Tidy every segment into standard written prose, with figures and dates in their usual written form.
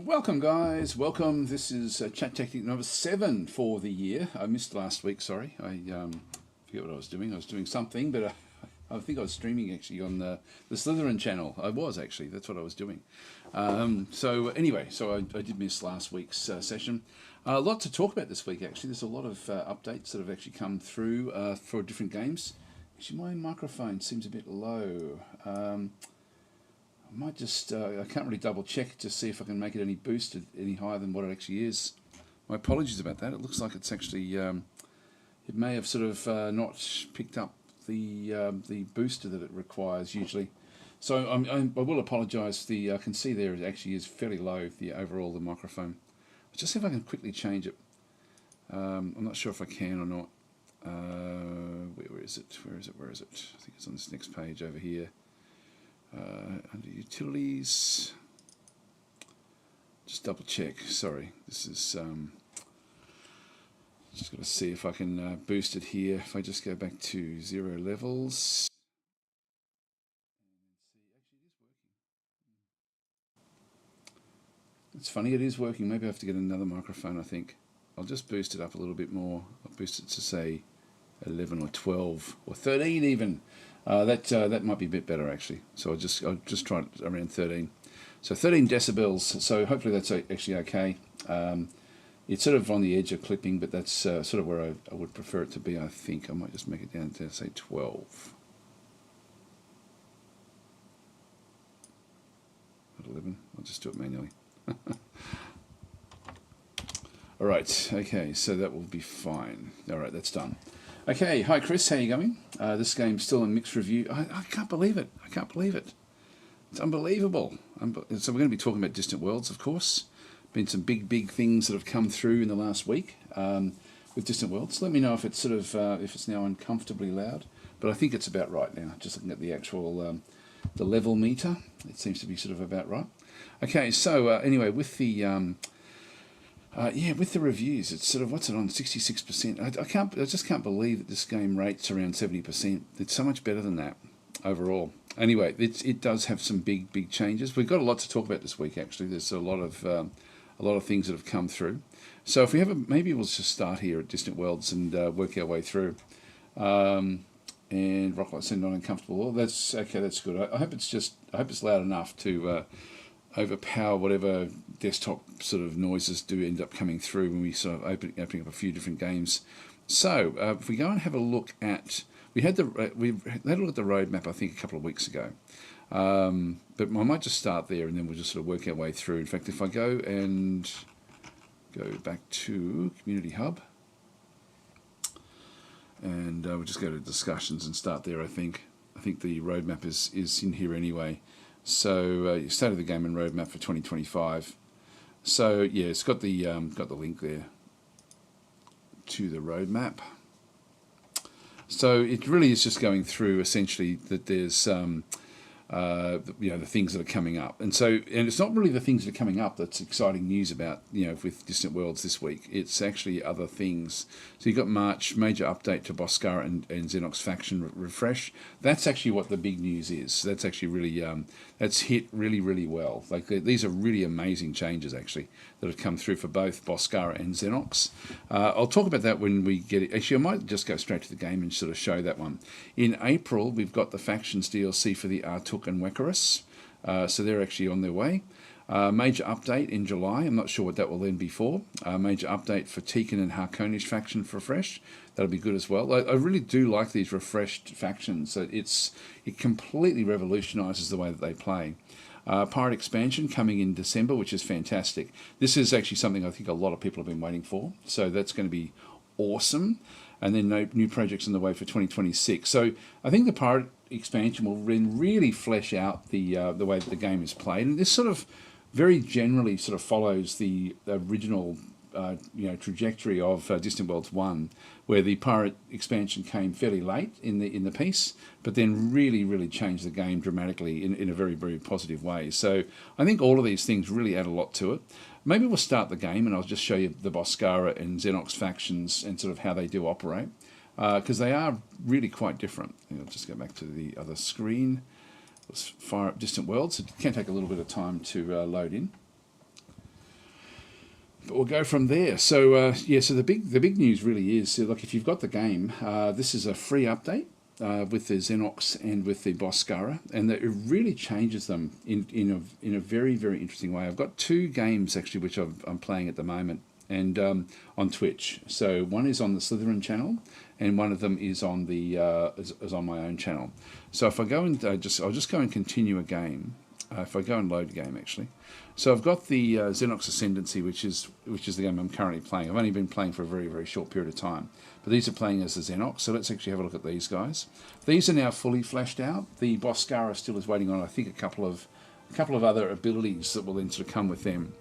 Welcome guys, welcome. This is ChatTactic number 7 for the year. I missed last week, sorry. I forget what I was doing. I was doing something, but I think I was streaming actually on the Slytherin channel. I was actually, that's what I was doing. So anyway, I did miss last week's session. A lot to talk about this week actually. There's a lot of updates that have actually come through for different games. Actually my microphone seems a bit low. I might just, I can't really double check to see if I can make it any boosted any higher than what it actually is. My apologies about that. It looks like it's actually, it may have sort of not picked up the booster that it requires usually. So I will apologise. I can see there it actually is fairly low, the microphone. I'll just see if I can quickly change it. I'm not sure if I can or not. Where is it? Where is it? Where is it? I think it's on this next page over here. Under utilities, just double check. Sorry, this is just got to see if I can boost it here. If I just go back to 0 levels, it's funny, it is working. Maybe I have to get another microphone. I think I'll just boost it up a little bit more. I'll boost it to say 11 or 12 or 13 even. That might be a bit better actually. So I'll just try it around 13. So 13 decibels. So hopefully that's actually okay. It's sort of on the edge of clipping, but that's sort of where I would prefer it to be. I think I might just make it down to say 12. Not 11. I'll just do it manually. All right. Okay. So that will be fine. All right. That's done. Okay, hi Chris, how you going? This game's still in mixed review. I can't believe it. I can't believe it. It's unbelievable. So we're going to be talking about Distant Worlds, of course. Been some big things that have come through in the last week with Distant Worlds. Let me know if it's sort of if it's now uncomfortably loud, but I think it's about right now. Just looking at the actual the level meter, it seems to be sort of about right. Okay, so anyway, with the with the reviews, it's sort of, what's it on, 66%. I just can't believe that this game rates around 70%. It's so much better than that overall. Anyway, it does have some big changes. We've got a lot to talk about this week. Actually, there's a lot of things that have come through. So if we have maybe we'll just start here at Distant Worlds and work our way through. And Rocklight said not uncomfortable. Well, that's okay. That's good. I hope it's loud enough to overpower whatever desktop sort of noises do end up coming through when we sort of opening up a few different games. So if we go and have a look at, we had a look at the roadmap I think a couple of weeks ago, but I might just start there and then we'll just sort of work our way through. In fact, if I go back to Community Hub and we'll just go to discussions and start there. I think the roadmap is in here anyway. So state of the game and roadmap for 2025. So yeah, it's got the link there to the roadmap. So it really is just going through essentially that there's the things that are coming up, and it's not really the things that are coming up that's exciting news about with Distant Worlds this week. It's actually other things. So you've got March major update to Boskara and Xenox faction refresh. That's actually what the big news is. That's actually really that's hit really well. Like these are really amazing changes actually that have come through for both Boskara and Xenox. I'll talk about that when we get it. Actually, I might just go straight to the game and sort of show that one. In April, we've got the factions DLC for the Artuk and Wekaris. So they're actually on their way. Major update in July. I'm not sure what that will then be for. Major update for Tekin and Harkonish faction for refresh. That'll be good as well. I really do like these refreshed factions. It completely revolutionises the way that they play. Pirate expansion coming in December, which is fantastic. This is actually something I think a lot of people have been waiting for. So that's going to be awesome. And then new projects on the way for 2026. So I think the Pirate expansion will really flesh out the way that the game is played. And this sort of very generally sort of follows the original trajectory of Distant Worlds 1, where the Pirate expansion came fairly late in the piece, but then really changed the game dramatically in a very positive way. So I think all of these things really add a lot to it. Maybe we'll start the game and I'll just show you the Boskara and Xenox factions and sort of how they do operate, because they are really quite different. I'll just go back to the other screen. Let's fire up Distant Worlds. It can take a little bit of time to load in. but we'll go from there. So yeah, so the big news really is, so look, if you've got the game, this is a free update with the Xenox and with the Boskara, and that it really changes them in a very, very interesting way. I've got two games actually which I'm playing at the moment, and on Twitch. So one is on the Slytherin channel, and one of them is on the is on my own channel. So if I go and I'll just go and continue a game. If I go and load a game actually, so I've got the Xenox Ascendancy, which is the game I'm currently playing. I've only been playing for a very, very short period of time, but these are playing as the Xenox. So let's actually have a look at these guys. These are now fully fleshed out. The Boskara still is waiting on, I think, a couple of other abilities that will then sort of come with them.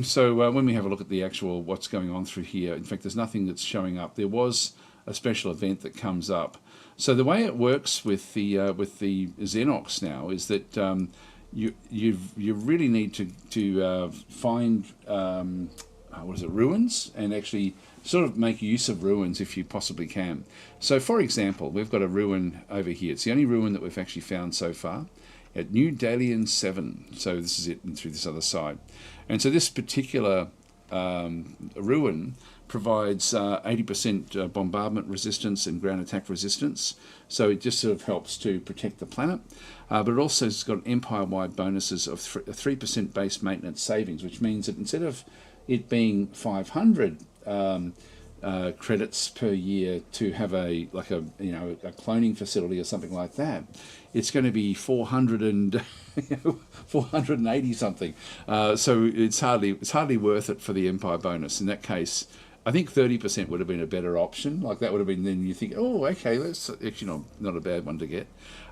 So when we have a look at the actual what's going on through here, in fact, there's nothing that's showing up. There was a special event that comes up. So the way it works with the Xenox now is that you really need to find ruins, and actually sort of make use of ruins if you possibly can. So for example, we've got a ruin over here. It's the only ruin that we've actually found so far at New Dalian 7. So this is it through this other side. And so this particular ruin provides 80% bombardment resistance and ground attack resistance. So it just sort of helps to protect the planet. But it also has got empire-wide bonuses of 3% base maintenance savings, which means that instead of it being 500 credits per year to have a cloning facility or something like that, it's going to be 480 something. So it's hardly worth it for the empire bonus. In that case, I think 30% would have been a better option. Like that would have been, then you think, oh, okay, that's actually not a bad one to get.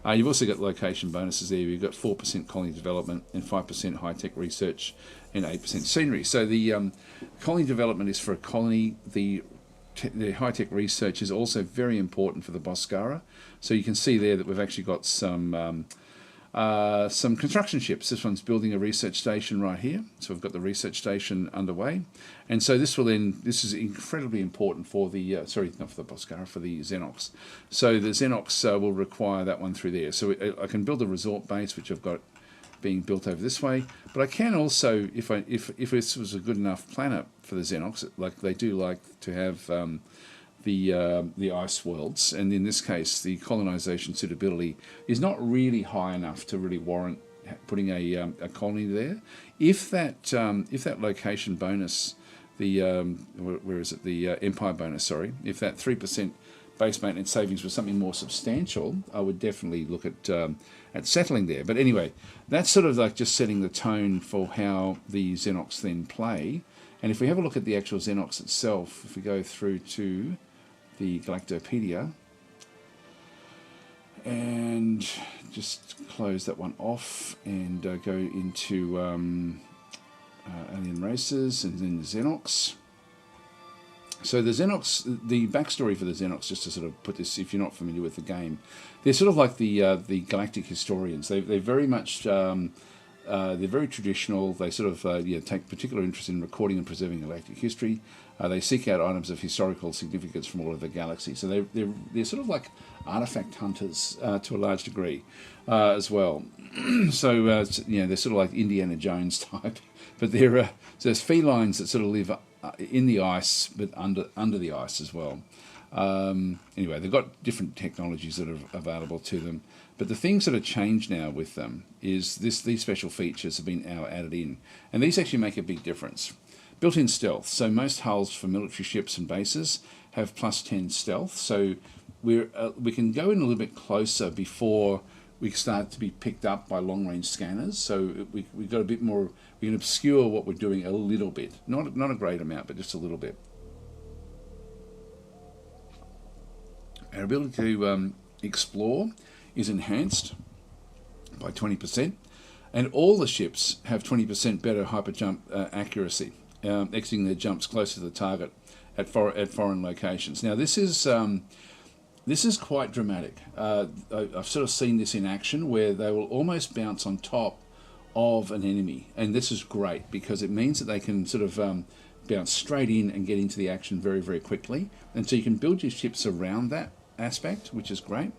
You've also got location bonuses there. You've got 4% colony development and 5% high-tech research and 8% scenery. So the colony development is for a colony. The high-tech research is also very important for the Boskara. So you can see there that we've actually got some construction ships. This one's building a research station right here. So we've got the research station underway. And so this is incredibly important for the, sorry, not for the Boskara, for the Xenox. So the Xenox will require that one through there. So I can build a resort base, which I've got being built over this way. But I can also, if this was a good enough planet for the Xenox, like they do like to have the ice worlds, and in this case the colonization suitability is not really high enough to really warrant putting a colony there. If that location bonus, the empire bonus, sorry, if that 3% base maintenance savings was something more substantial, I would definitely look at settling there. But anyway, that's sort of like just setting the tone for how the Xenox then play. And if we have a look at the actual Xenox itself, if we go through to the Galactopedia and just close that one off and go into alien races and then the Xenox. So the Xenox, the backstory for the Xenox, just to sort of put this, if you're not familiar with the game, they're sort of like the galactic historians. They're very much they're very traditional. They sort of take particular interest in recording and preserving galactic history. They seek out items of historical significance from all over the galaxy. So they're sort of like artifact hunters to a large degree as well. So they're sort of like Indiana Jones type, but there's felines that sort of live in the ice, but under the ice as well. Anyway, they've got different technologies that are available to them. But the things that have changed now with them is these special features have been now added in. And these actually make a big difference. Built-in stealth. So most hulls for military ships and bases have +10 stealth. So we can go in a little bit closer before we start to be picked up by long-range scanners. So we've got a bit more, we can obscure what we're doing a little bit. Not a great amount, but just a little bit. Our ability to explore is enhanced by 20%, and all the ships have 20% better hyperjump accuracy, exiting their jumps closer to the target at foreign locations. Now this is quite dramatic. I've sort of seen this in action where they will almost bounce on top of an enemy, and this is great because it means that they can sort of bounce straight in and get into the action very, very quickly. And so you can build your ships around that aspect, which is great.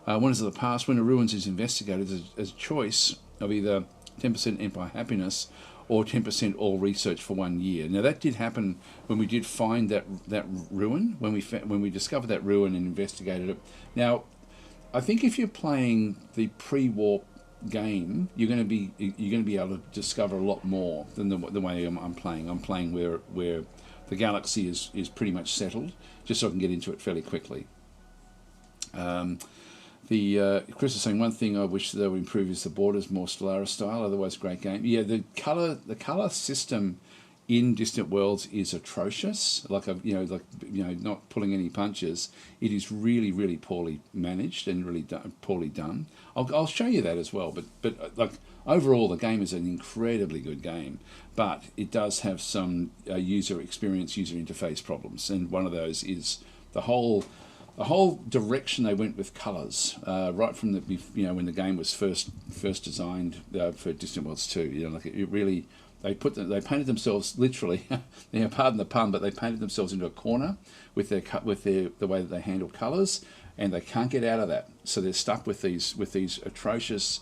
Wonders of the past, when a ruins is investigated, as a choice of either 10% Empire happiness or 10% all research for 1 year. Now that did happen when we did find that ruin, when we discovered that ruin and investigated it. Now, I think if you're playing the pre-warp game, you're going to be able to discover a lot more than the way I'm playing. I'm playing where the galaxy is pretty much settled, just so I can get into it fairly quickly. Chris is saying one thing I wish they would improve is the borders, more Stellaris style. Otherwise, great game. Yeah, the color system in Distant Worlds is atrocious. Not pulling any punches. It is really, really poorly managed and really poorly done. I'll show you that as well. But like overall, the game is an incredibly good game, but it does have some user interface problems, and one of those is the whole direction they went with colours, right from when the game was first designed for Distant Worlds 2. It really. They painted themselves literally, pardon the pun, but they painted themselves into a corner with the way that they handle colours, and they can't get out of that. So they're stuck with these atrocious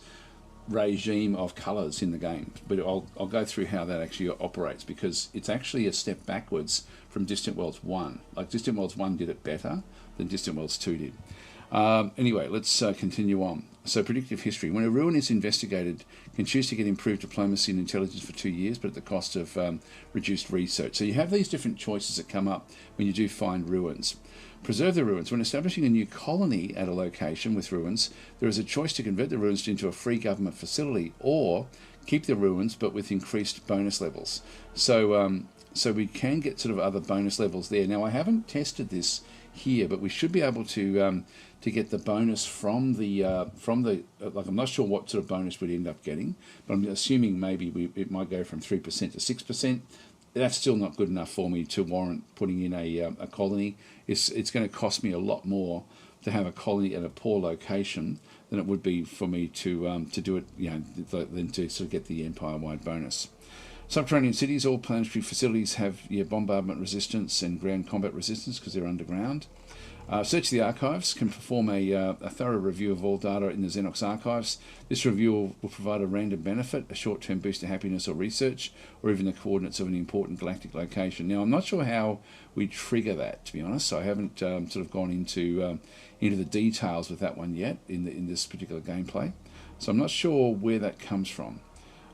regime of colours in the game. But I'll go through how that actually operates, because it's actually a step backwards from Distant Worlds 1. Like Distant Worlds 1 did it better than Distant Worlds 2 did. Anyway, let's continue on. So predictive history. When a ruin is investigated, can choose to get improved diplomacy and intelligence for 2 years, but at the cost of reduced research. So you have these different choices that come up when you do find ruins. Preserve the ruins. When establishing a new colony at a location with ruins, there is a choice to convert the ruins into a free government facility, or keep the ruins but with increased bonus levels. So we can get sort of other bonus levels there. Now I haven't tested this here, but we should be able to get the bonus from the I'm not sure what sort of bonus we'd end up getting, but I'm assuming maybe it might go from 3% to 6%. That's still not good enough for me to warrant putting in a colony. It's going to cost me a lot more to have a colony at a poor location than it would be for me to do it, than to sort of get the empire-wide bonus. Subterranean cities, all planetary facilities have bombardment resistance and ground combat resistance because they're underground. Search the archives can perform a thorough review of all data in the Xenox archives. This review will provide a random benefit, a short-term boost to happiness or research, or even the coordinates of an important galactic location. Now, I'm not sure how we trigger that, to be honest. I haven't sort of gone into the details with that one yet in this particular gameplay. So I'm not sure where that comes from.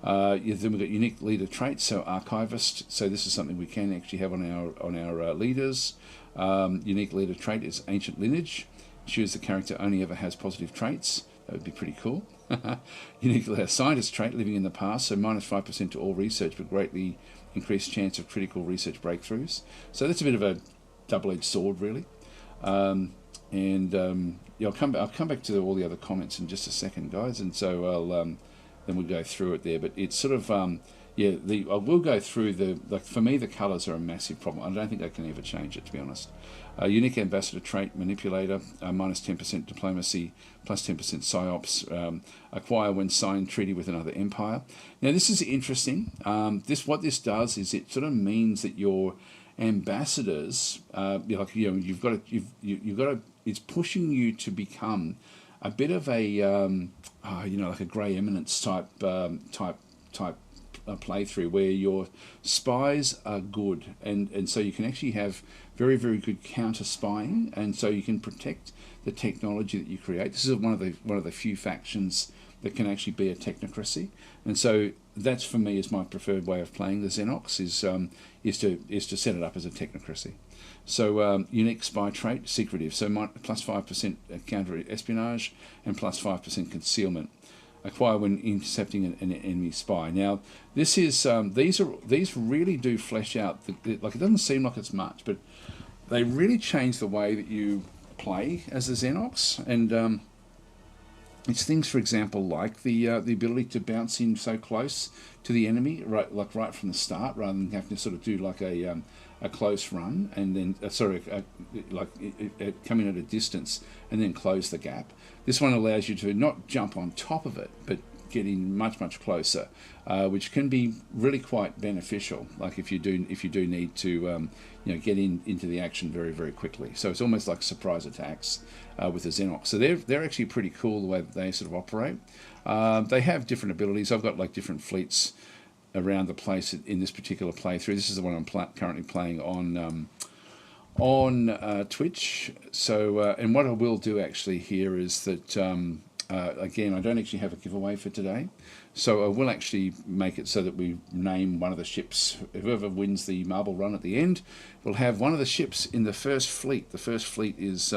Then we've got unique leader traits, so archivist. So this is something we can actually have on our leaders. Unique leader trait is ancient lineage. Choose the character only ever has positive traits. That would be pretty cool. Unique scientist trait, living in the past, so minus 5% to all research, but greatly increased chance of critical research breakthroughs. So that's a bit of a double-edged sword, really. I'll come back to all the other comments in just a second, guys, and so then we'll go through it there. But it's sort of I will go through for me, the colours are a massive problem. I don't think I can ever change it, to be honest. Unique ambassador trait, manipulator, minus 10% diplomacy, plus 10% psyops. Acquire when signed treaty with another empire. Now this is interesting. What this does is it sort of means that your ambassadors, you've got to. It's pushing you to become a bit of a like a grey eminence type playthrough where your spies are good, and so you can actually have very, very good counter spying, and so you can protect the technology that you create. This is one of the few factions that can actually be a technocracy, and so that's, for me, is my preferred way of playing the Xenox is to set it up as a technocracy. So unique spy trait, secretive, so plus 5% counter espionage and plus 5% concealment. Acquire when intercepting an enemy spy. Now, this is these really do flesh out. It doesn't seem like it's much, but they really change the way that you play as a Xenox, and it's things, for example, like the ability to bounce in so close to the enemy, right from the start, rather than having to sort of do like a close run and then coming at a distance and then close the gap. This one allows you to not jump on top of it, but get in much, much closer, which can be really quite beneficial. Like if you do need to get into the action very, very quickly. So it's almost like surprise attacks with the Xenox. So they're actually pretty cool the way that they sort of operate. They have different abilities. I've got like different fleets around the place in this particular playthrough. This is the one I'm currently playing on Twitch. So, and what I will do actually here is that, again, I don't actually have a giveaway for today. So I will actually make it so that we name one of the ships. Whoever wins the marble run at the end will have one of the ships in the first fleet. The first fleet is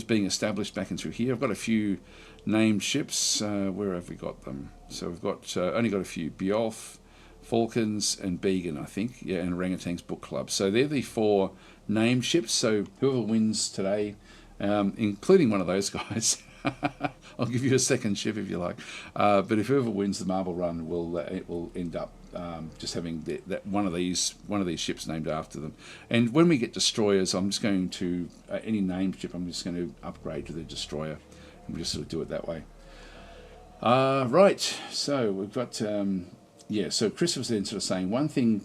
being established back and through here. I've got a few named ships. Where have we got them? So we've got only got a few. Beowulf, Falcons, and Began, I think. Yeah, and Orangutan's Book Club. So they're the 4 named ships. So whoever wins today, including one of those guys, I'll give you a second ship if you like. But if whoever wins the marble run will end up just having that one of these ships named after them. And when we get destroyers, I'm just going to any named ship, I'm just going to upgrade to the destroyer, and we'll just sort of do it that way. Right. So we've got. So Chris was then sort of saying, one thing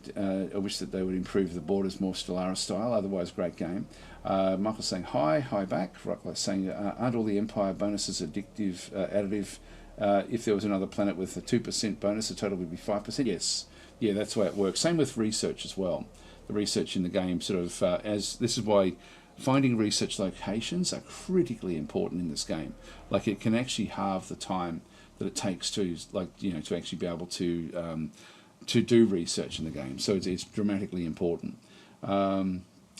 I wish that they would improve the borders more Stellaris style, otherwise great game. Michael's saying, hi back. Rockler's saying, aren't all the Empire bonuses additive? If there was another planet with a 2% bonus, the total would be 5%. Yes, yeah, that's the way it works. Same with research as well. The research in the game sort of, this is why finding research locations are critically important in this game. Like it can actually halve the time that it takes to to actually be able to do research in the game. So it's dramatically important.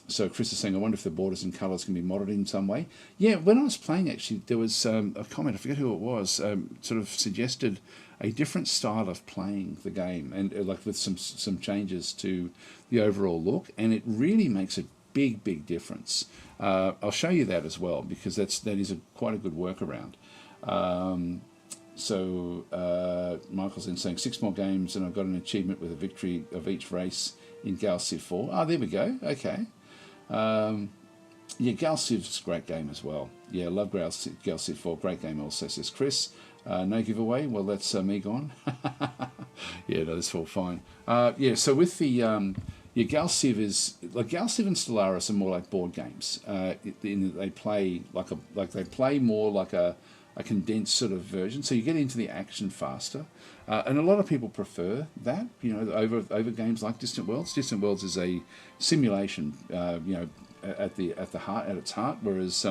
So Chris is saying, I wonder if the borders and colours can be modded in some way. Yeah, when I was playing, actually, there was a comment, I forget who it was, sort of suggested a different style of playing the game, and like with some changes to the overall look, and it really makes a big difference. I'll show you that as well, because that is quite a good workaround. Michael's then saying 6 more games and I've got an achievement with a victory of each race in Gal Civ 4. Oh, there we go. Okay. Gal Civ's a great game as well. Yeah, love Gal Civ 4. Great game also, says Chris. No giveaway. Well, that's me gone. Yeah, no, that's all fine. So with the Gal Civ is like Gal Civ and Stellaris are more like board games. In that they play more like a condensed sort of version, so you get into the action faster, and a lot of people prefer that, over games like Distant Worlds. Distant Worlds is a simulation, at its heart, whereas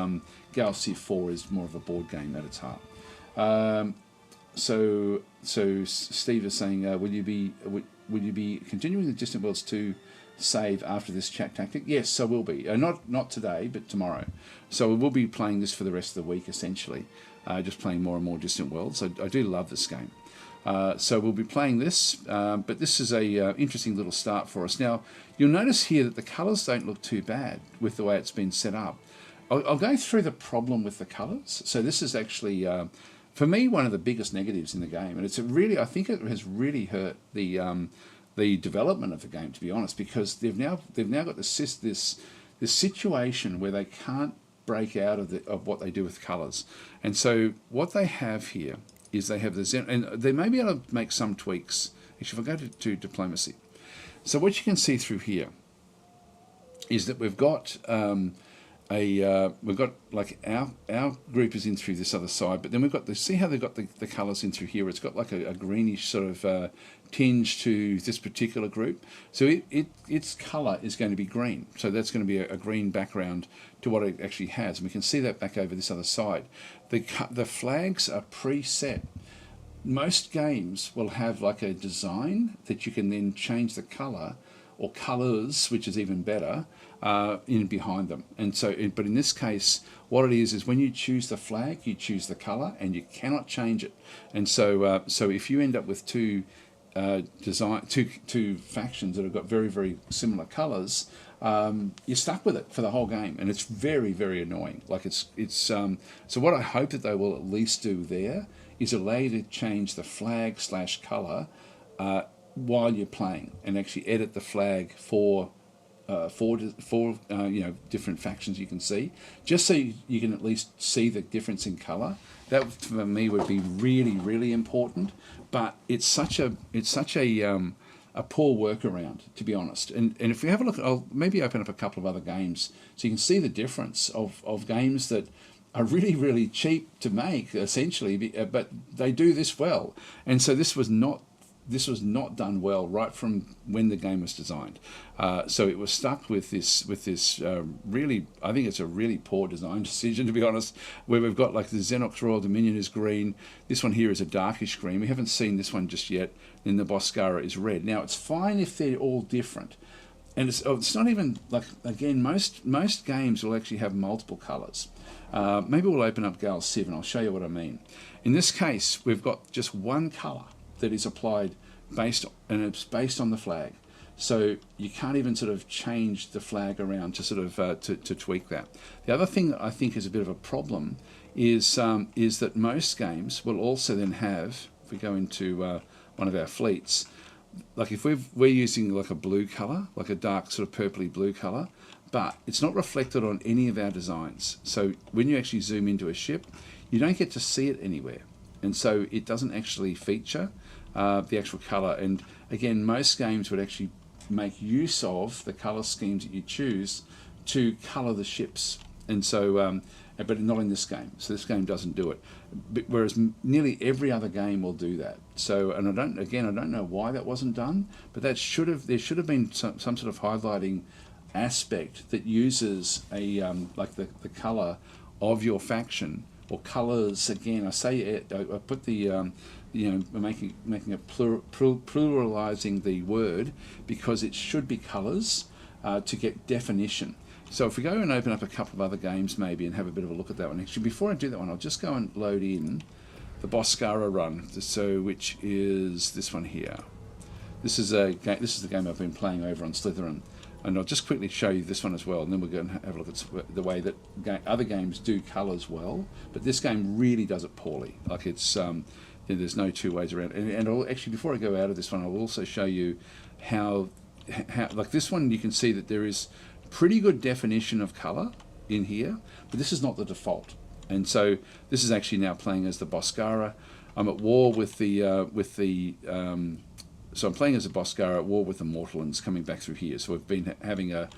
Gal Civ 4 is more of a board game at its heart. So Steve is saying, will you be continuing the Distant Worlds 2 save after this ChatTactic? Yes, I will be. Not today, but tomorrow. So we will be playing this for the rest of the week, essentially. Just playing more and more Distant Worlds. I do love this game. So we'll be playing this, but this is a interesting little start for us. Now, you'll notice here that the colours don't look too bad with the way it's been set up. I'll go through the problem with the colours. So this is actually, for me, one of the biggest negatives in the game, and I think it has really hurt the development of the game, to be honest, because they've now got this situation where they can't break out of what they do with colours. And so what they have here is they have and they may be able to make some tweaks. Actually, if I go to diplomacy, so what you can see through here is that we've got like our group is in through this other side, but then we've got see how they've got the colours in through here. It's got like a greenish sort of tinge to this particular group, so its colour is going to be green. So that's going to be a green background to what it actually has, and we can see that back over this other side. The flags are preset. Most games will have like a design that you can then change the colour or colours, which is even better, in behind them. And so, but in this case, what it is when you choose the flag, you choose the colour, and you cannot change it. And so, if you end up with two factions that have got very similar colours, you're stuck with it for the whole game, and it's very annoying. Like so what I hope that they will at least do there is allow you to change the flag / colour while you're playing, and actually edit the flag for different factions you can see, just so you can at least see the difference in colour. That for me would be really important. But it's such a poor workaround, to be honest. And if we have a look, I'll maybe open up a couple of other games so you can see the difference of games that are really cheap to make, essentially, but they do this well. And so this was not this was not done well right from when the game was designed. So it was stuck with this really, I think it's a really poor design decision, to be honest, where we've got like the Xenox Royal Dominion is green. This one here is a darkish green. We haven't seen this one just yet. Then the Boskara is red. Now, it's fine if they're all different. And it's not even, like, again, most games will actually have multiple colours. Maybe we'll open up Gal Civ and I'll show you what I mean. In this case, we've got just one colour that is applied and it's based on the flag. So you can't even sort of change the flag around to sort of to tweak that. The other thing that I think is a bit of a problem is that most games will also then have, if we go into one of our fleets, like if we're using like a blue colour, like a dark sort of purpley blue colour, but it's not reflected on any of our designs. So when you actually zoom into a ship, you don't get to see it anywhere. And so it doesn't actually feature the actual colour. And again, most games would actually make use of the colour schemes that you choose to colour the ships. And so, but not in this game. So this game doesn't do it. Whereas nearly every other game will do that. So, and I don't know why that wasn't done, but there should have been some sort of highlighting aspect that uses a like the colour of your faction, or colours. Again, I put the making a pluralizing the word, because it should be colours to get definition. So if we go and open up a couple of other games maybe and have a bit of a look at that one. Actually, before I do that one, I'll just go and load in the Boskara run, so which is this one here. This is the game I've been playing over on Slytherin, and I'll just quickly show you this one as well, and then we'll go and have a look at the way that other games do colours well, but this game really does it poorly. Like it's there's no two ways around it. And actually, before I go out of this one, I'll also show you how like this one, you can see that there is pretty good definition of colour in here, but this is not the default. And so this is actually now playing as the Boskara. I'm at war with so I'm playing as a Boskara at war with the Mortallans coming back through here. So we've been having a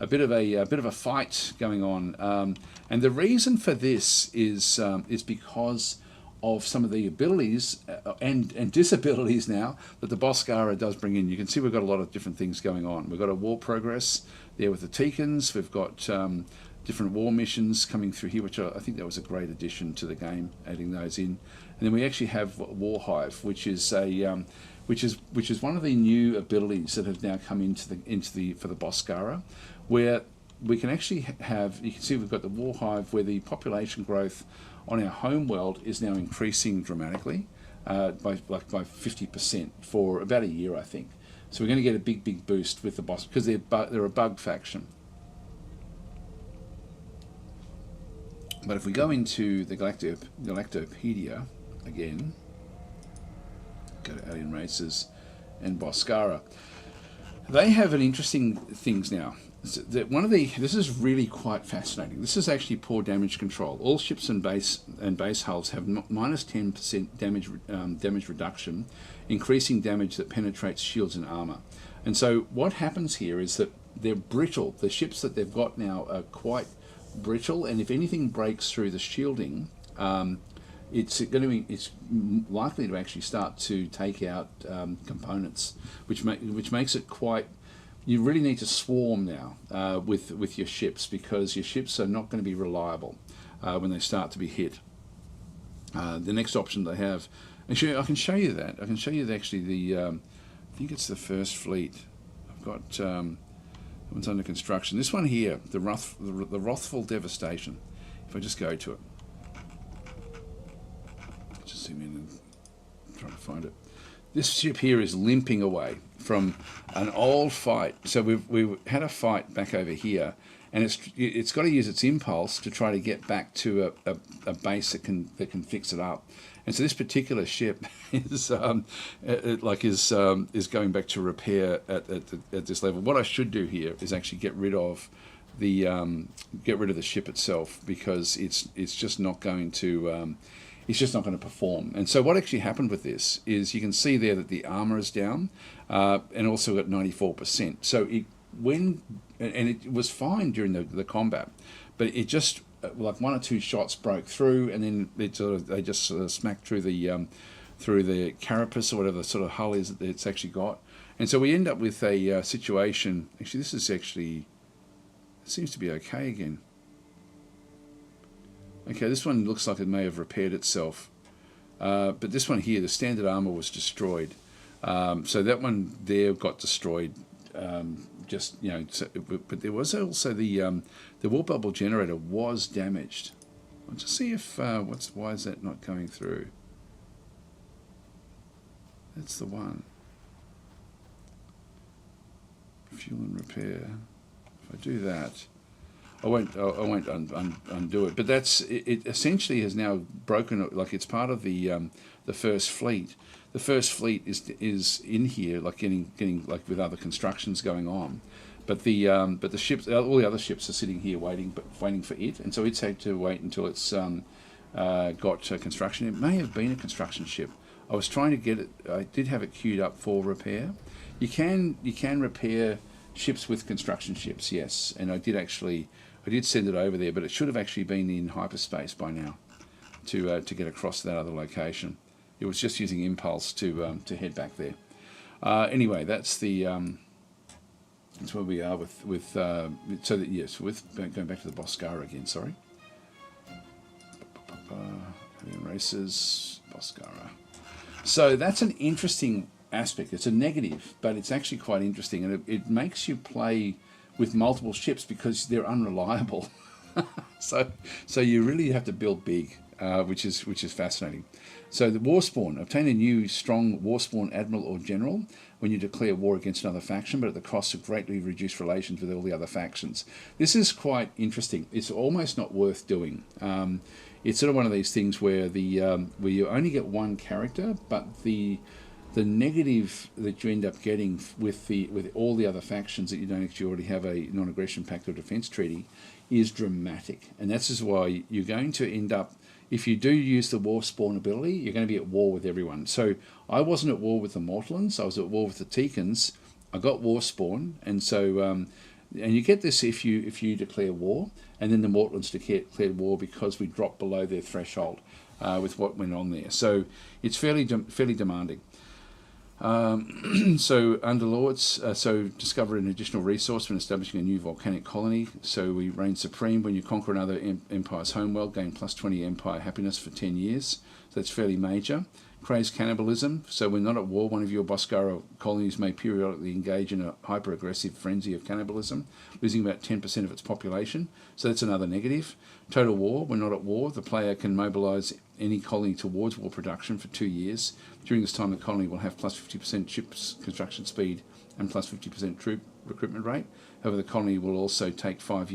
bit of a fight going on, and the reason for this is because of some of the abilities and disabilities now that the Boskara does bring in. You can see we've got a lot of different things going on. We've got a war progress there with the Teekans. We've got different war missions coming through here, which I think that was a great addition to the game, adding those in. And then we actually have War Hive, which is one of the new abilities that have now come into the for the Boskara, where we can actually have, you can see we've got the War Hive, where the population growth on our home world is now increasing dramatically by 50% for about a year, I think. So we're going to get a big boost with the boss, because they're a bug faction. But if we go into the Galactopedia again, go to Alien Races and Boskara, they have an interesting things now. This is really quite fascinating. This is actually poor damage control. All ships and base hulls have minus 10% damage reduction, increasing damage that penetrates shields and armor. And so what happens here is that they're brittle. The ships that they've got now are quite brittle, and if anything breaks through the shielding, it's likely to actually start to take out components, which makes it quite. You really need to swarm now with your ships, because your ships are not going to be reliable when they start to be hit. The next option they have, actually, I can show you that. I can show you actually I think it's the first fleet. I've got one's under construction. This one here, the Wrathful Devastation. If I just go to it, just zoom in and try to find it. This ship here is limping away from an old fight. So we've had a fight back over here, and it's got to use its impulse to try to get back to a base that can fix it up. And so this particular ship is going back to repair at this level. What I should do here is actually get rid of the ship itself, because it's just not going to. It's just not going to perform. And so what actually happened with this is, you can see there that the armor is down, and also at 94%. So it was fine during the combat, but it just like one or two shots broke through, and then they just smacked through the through the carapace or whatever the sort of hull is that it's actually got. And so we end up with a situation. Actually, this is actually, it seems to be okay again. Okay, this one looks like it may have repaired itself. But this one here, the standard armor was destroyed. So that one there got destroyed. Just, you know, so, but there was also the warp bubble generator was damaged. I'll just see if why is that not going through? That's the one. Fuel and repair. If I do that, I won't undo it. But that's it. Essentially has now broken. Like it's part of the first fleet. The first fleet is in here, like getting like with other constructions going on. But the ships, all the other ships are sitting here waiting for it, and so it's had to wait until it's got construction. It may have been a construction ship. I was trying to get it. I did have it queued up for repair. You can repair ships with construction ships, yes. And I did send it over there, but it should have actually been in hyperspace by now to get across that other location. It was just using impulse to head back there. Anyway, that's where we are with so that yes, with going back to the Boskara again. Sorry, races Boskara. So that's an interesting aspect. It's a negative, but it's actually quite interesting, and it makes you play with multiple ships because they're unreliable. so you really have to build big, which is fascinating. So the war spawn, obtain a new strong war spawn admiral or general when you declare war against another faction, but at the cost of greatly reduced relations with all the other factions. This is quite interesting. It's almost not worth doing. It's sort of one of these things where where you only get one character, but the negative that you end up getting with all the other factions that you don't actually already have a non-aggression pact or defense treaty is dramatic, and that's just why you're going to end up. If you do use the war spawn ability, you're going to be at war with everyone. So I wasn't at war with the Mortallans, I was at war with the Teekans. I got war spawn, and so and you get this if you declare war, and then the Mortallans declared war because we dropped below their threshold with what went on there. So it's fairly demanding. So Underlords, so discover an additional resource when establishing a new volcanic colony. So we reign supreme when you conquer another empire's homeworld, gain plus 20 empire happiness for 10 years. So that's fairly major. Craze cannibalism. So when not at war, one of your Boskara colonies may periodically engage in a hyper-aggressive frenzy of cannibalism, losing about 10% of its population. So that's another negative. Total war. When not at war, the player can mobilise any colony towards war production for 2 years. During this time, the colony will have plus 50% ships construction speed and plus 50% troop recruitment rate. However, the colony will also take 5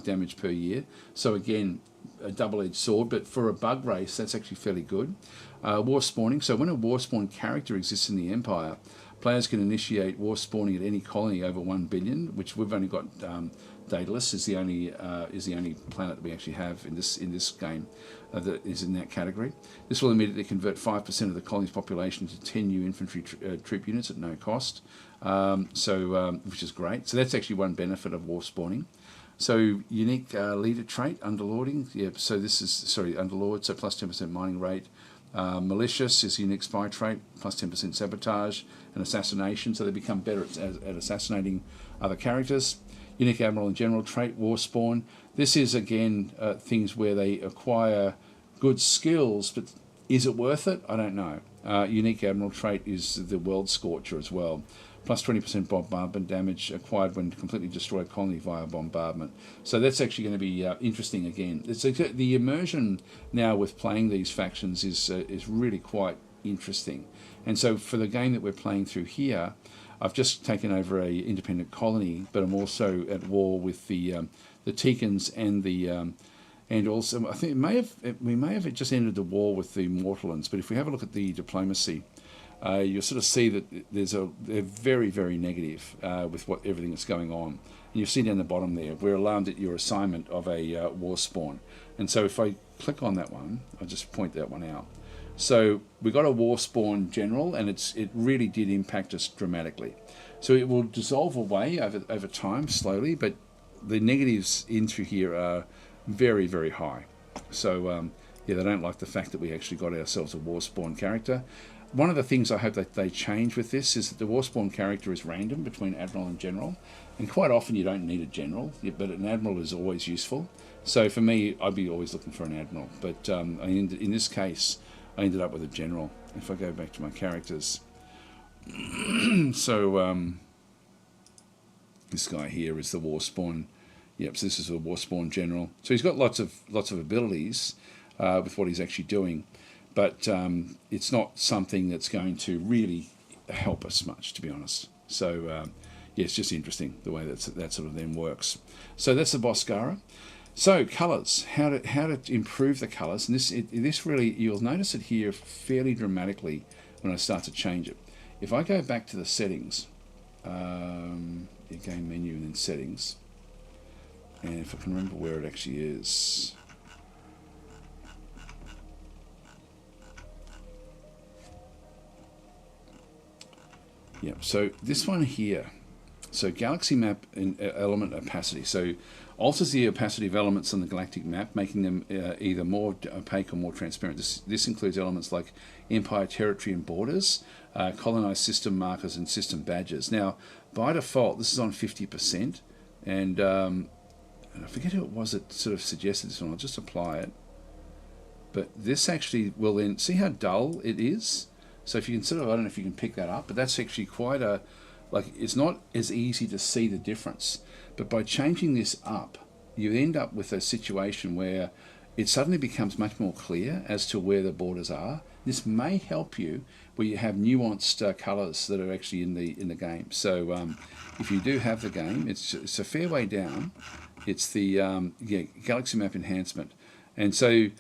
damage per year. So again, a double-edged sword, but for a bug race, that's actually fairly good. War spawning. So when a war spawn character exists in the Empire, players can initiate war spawning at any colony over 1 billion, which we've only got. Daedalus is the only planet that we actually have in this game that is in that category. This will immediately convert 5% of the colony's population to 10 new infantry troop units at no cost. Which is great. So that's actually one benefit of war spawning. So unique leader trait, underlording. Yeah. So this is underlord. So plus 10% mining rate. Malicious is a unique spy trait, plus 10% sabotage and assassination. So they become better at assassinating other characters. Unique Admiral and General trait, War Spawn. This is, again, things where they acquire good skills, but is it worth it? I don't know. Unique Admiral trait is the World Scorcher as well. Plus 20% bombardment damage acquired when completely destroyed colony via bombardment. So that's actually going to be interesting again. The immersion now with playing these factions is really quite interesting. And so for the game that we're playing through here, I've just taken over a independent colony, but I'm also at war with the Teekans and also I think we may have just ended the war with the Mortallans. But if we have a look at the diplomacy, you'll sort of see that they're very, very negative with everything that's going on. And you see down the bottom there, we're alarmed at your assignment of a war spawn. And so if I click on that one, I'll just point that one out. So we got a war spawn general, and it really did impact us dramatically. So it will dissolve away over time slowly, but the negatives in through here are very, very high. So yeah, they don't like the fact that we actually got ourselves a Warspawn character. One of the things I hope that they change with this is that the Warspawn character is random between Admiral and General, and quite often you don't need a General, but an Admiral is always useful. So for me, I'd be always looking for an Admiral, but in this case, I ended up with a General. If I go back to my characters, so this guy here is the Warspawn. Yep, so this is a Warspawn General. So he's got lots of abilities with what he's actually doing. But it's not something that's going to really help us much, to be honest. So, yeah, it's just interesting the way that sort of then works. So that's the Boskara. So colours, how to improve the colours, and this really, you'll notice it here fairly dramatically when I start to change it. If I go back to the settings, the game menu and then settings, and if I can remember where it actually is. Yep, so this one here, so galaxy map and element opacity. So alters the opacity of elements on the galactic map, making them either more opaque or more transparent. This includes elements like empire territory and borders, colonized system markers and system badges. Now, by default, this is on 50%, and I forget who it was that sort of suggested this one. I'll just apply it. But this actually will then, see how dull it is? So if you can sort of, I don't know if you can pick that up, but that's actually quite a, like, it's not as easy to see the difference. But by changing this up, you end up with a situation where it suddenly becomes much more clear as to where the borders are. This may help you where you have nuanced colours that are actually in the game. So if you do have the game, it's a fair way down. It's the Galaxy Map Enhancement. And so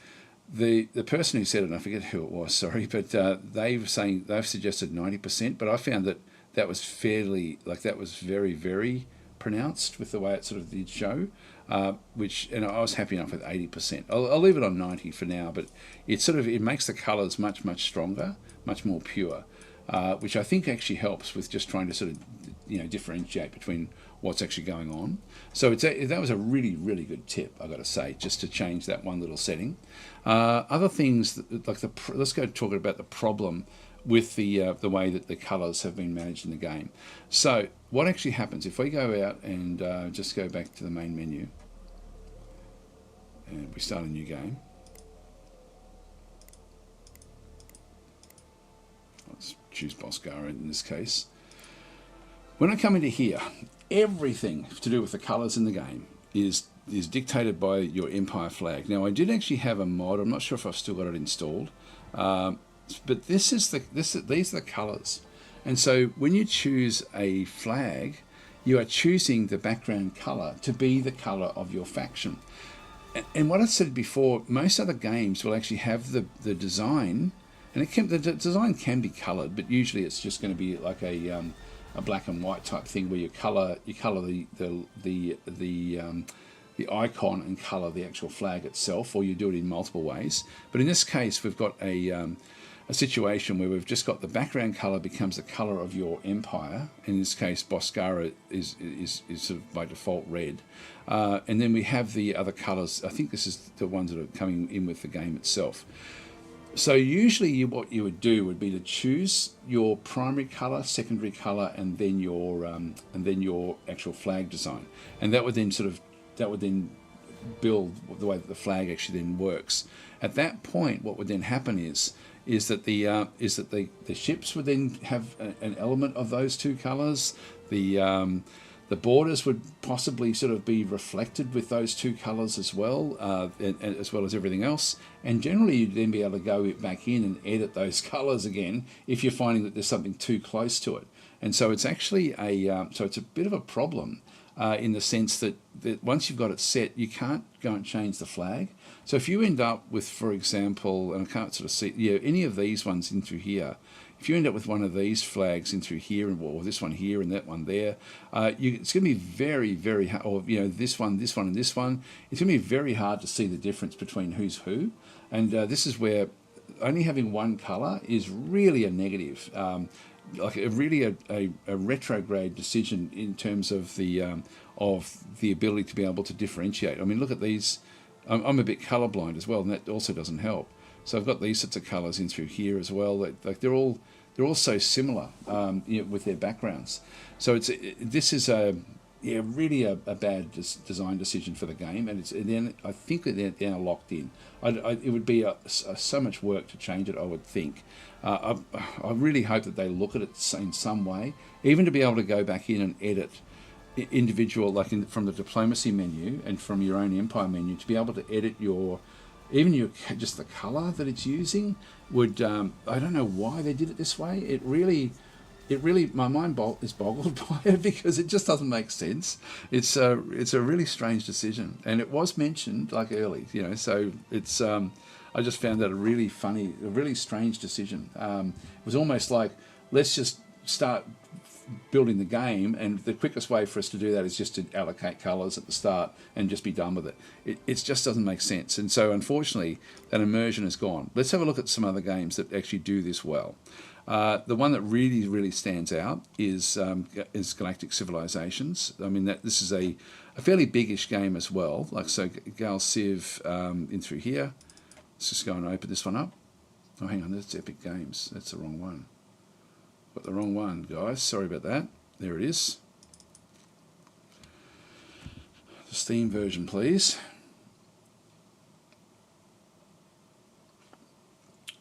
the person who said it, and I forget who it was, sorry, but they've suggested 90%, but I found that was fairly, like, that was very, very pronounced with the way it sort of did show, and I was happy enough with 80%. I'll leave it on 90 for now, but it makes the colours much, much stronger, much more pure, which I think actually helps with just trying to sort of, differentiate between what's actually going on. So that was a really, really good tip, I got to say, just to change that one little setting. Other things, like let's go talk about the problem with the way that the colours have been managed in the game. So what actually happens if we go out and just go back to the main menu and we start a new game. Let's choose Boskara in this case. When I come into here, everything to do with the colours in the game is dictated by your Empire flag. Now, I did actually have a mod. I'm not sure if I've still got it installed, but these are the colours. And so when you choose a flag, you are choosing the background colour to be the colour of your faction. And what I said before, most other games will actually have the design, and the design can be coloured, but usually it's just going to be like a black and white type thing where you colour the icon and colour the actual flag itself, or you do it in multiple ways. But in this case, we've got a situation where we've just got the background colour becomes the colour of your empire. In this case, Boskara is sort of by default red, and then we have the other colours. I think this is the ones that are coming in with the game itself. So usually what you would do would be to choose your primary colour, secondary colour, and then your actual flag design, and that would then build the way that the flag actually then works. At that point, what would then happen is that the ships would then have an element of those two colours. The borders would possibly sort of be reflected with those two colours as well, and as well as everything else. And generally, you'd then be able to go back in and edit those colours again if you're finding that there's something too close to it. And so it's actually it's a bit of a problem in the sense that once you've got it set, you can't go and change the flag. So if you end up with, for example, and I can't sort of see, any of these ones in through here. If you end up with one of these flags in through here, or this one here and that one there, it's going to be very, very hard, or this one, and this one. It's going to be very hard to see the difference between who's who. And this is where only having one colour is really a negative, like a retrograde decision in terms of the ability to be able to differentiate. I mean, look at these I'm a bit colorblind as well, and that also doesn't help. So I've got these sorts of colors in through here as well. Like they're all so similar, with their backgrounds. So this is really a bad design decision for the game, and then I think that they're now locked in. It would be so much work to change it, I would think. I really hope that they look at it in some way, even to be able to go back in and edit individual, like from the diplomacy menu and from your own empire menu, to be able to edit just the color that it's using would. I don't know why they did it this way. It really, my mind is boggled by it, because it just doesn't make sense. It's a really strange decision, and it was mentioned like early, So it's. I just found that a really strange decision. It was almost like, let's just start building the game, and the quickest way for us to do that is just to allocate colors at the start and just be done with it. It just doesn't make sense, and so unfortunately that immersion is gone. Let's have a look at some other games that actually do this well. The one that really stands out is Galactic Civilizations. I mean, this is a fairly biggish game as well. Like, so Gal Civ in through here. Let's just go and open this one up. Oh, hang on, that's Epic Games. That's the wrong one. Got the wrong one, guys. Sorry about that. There it is. The Steam version, please.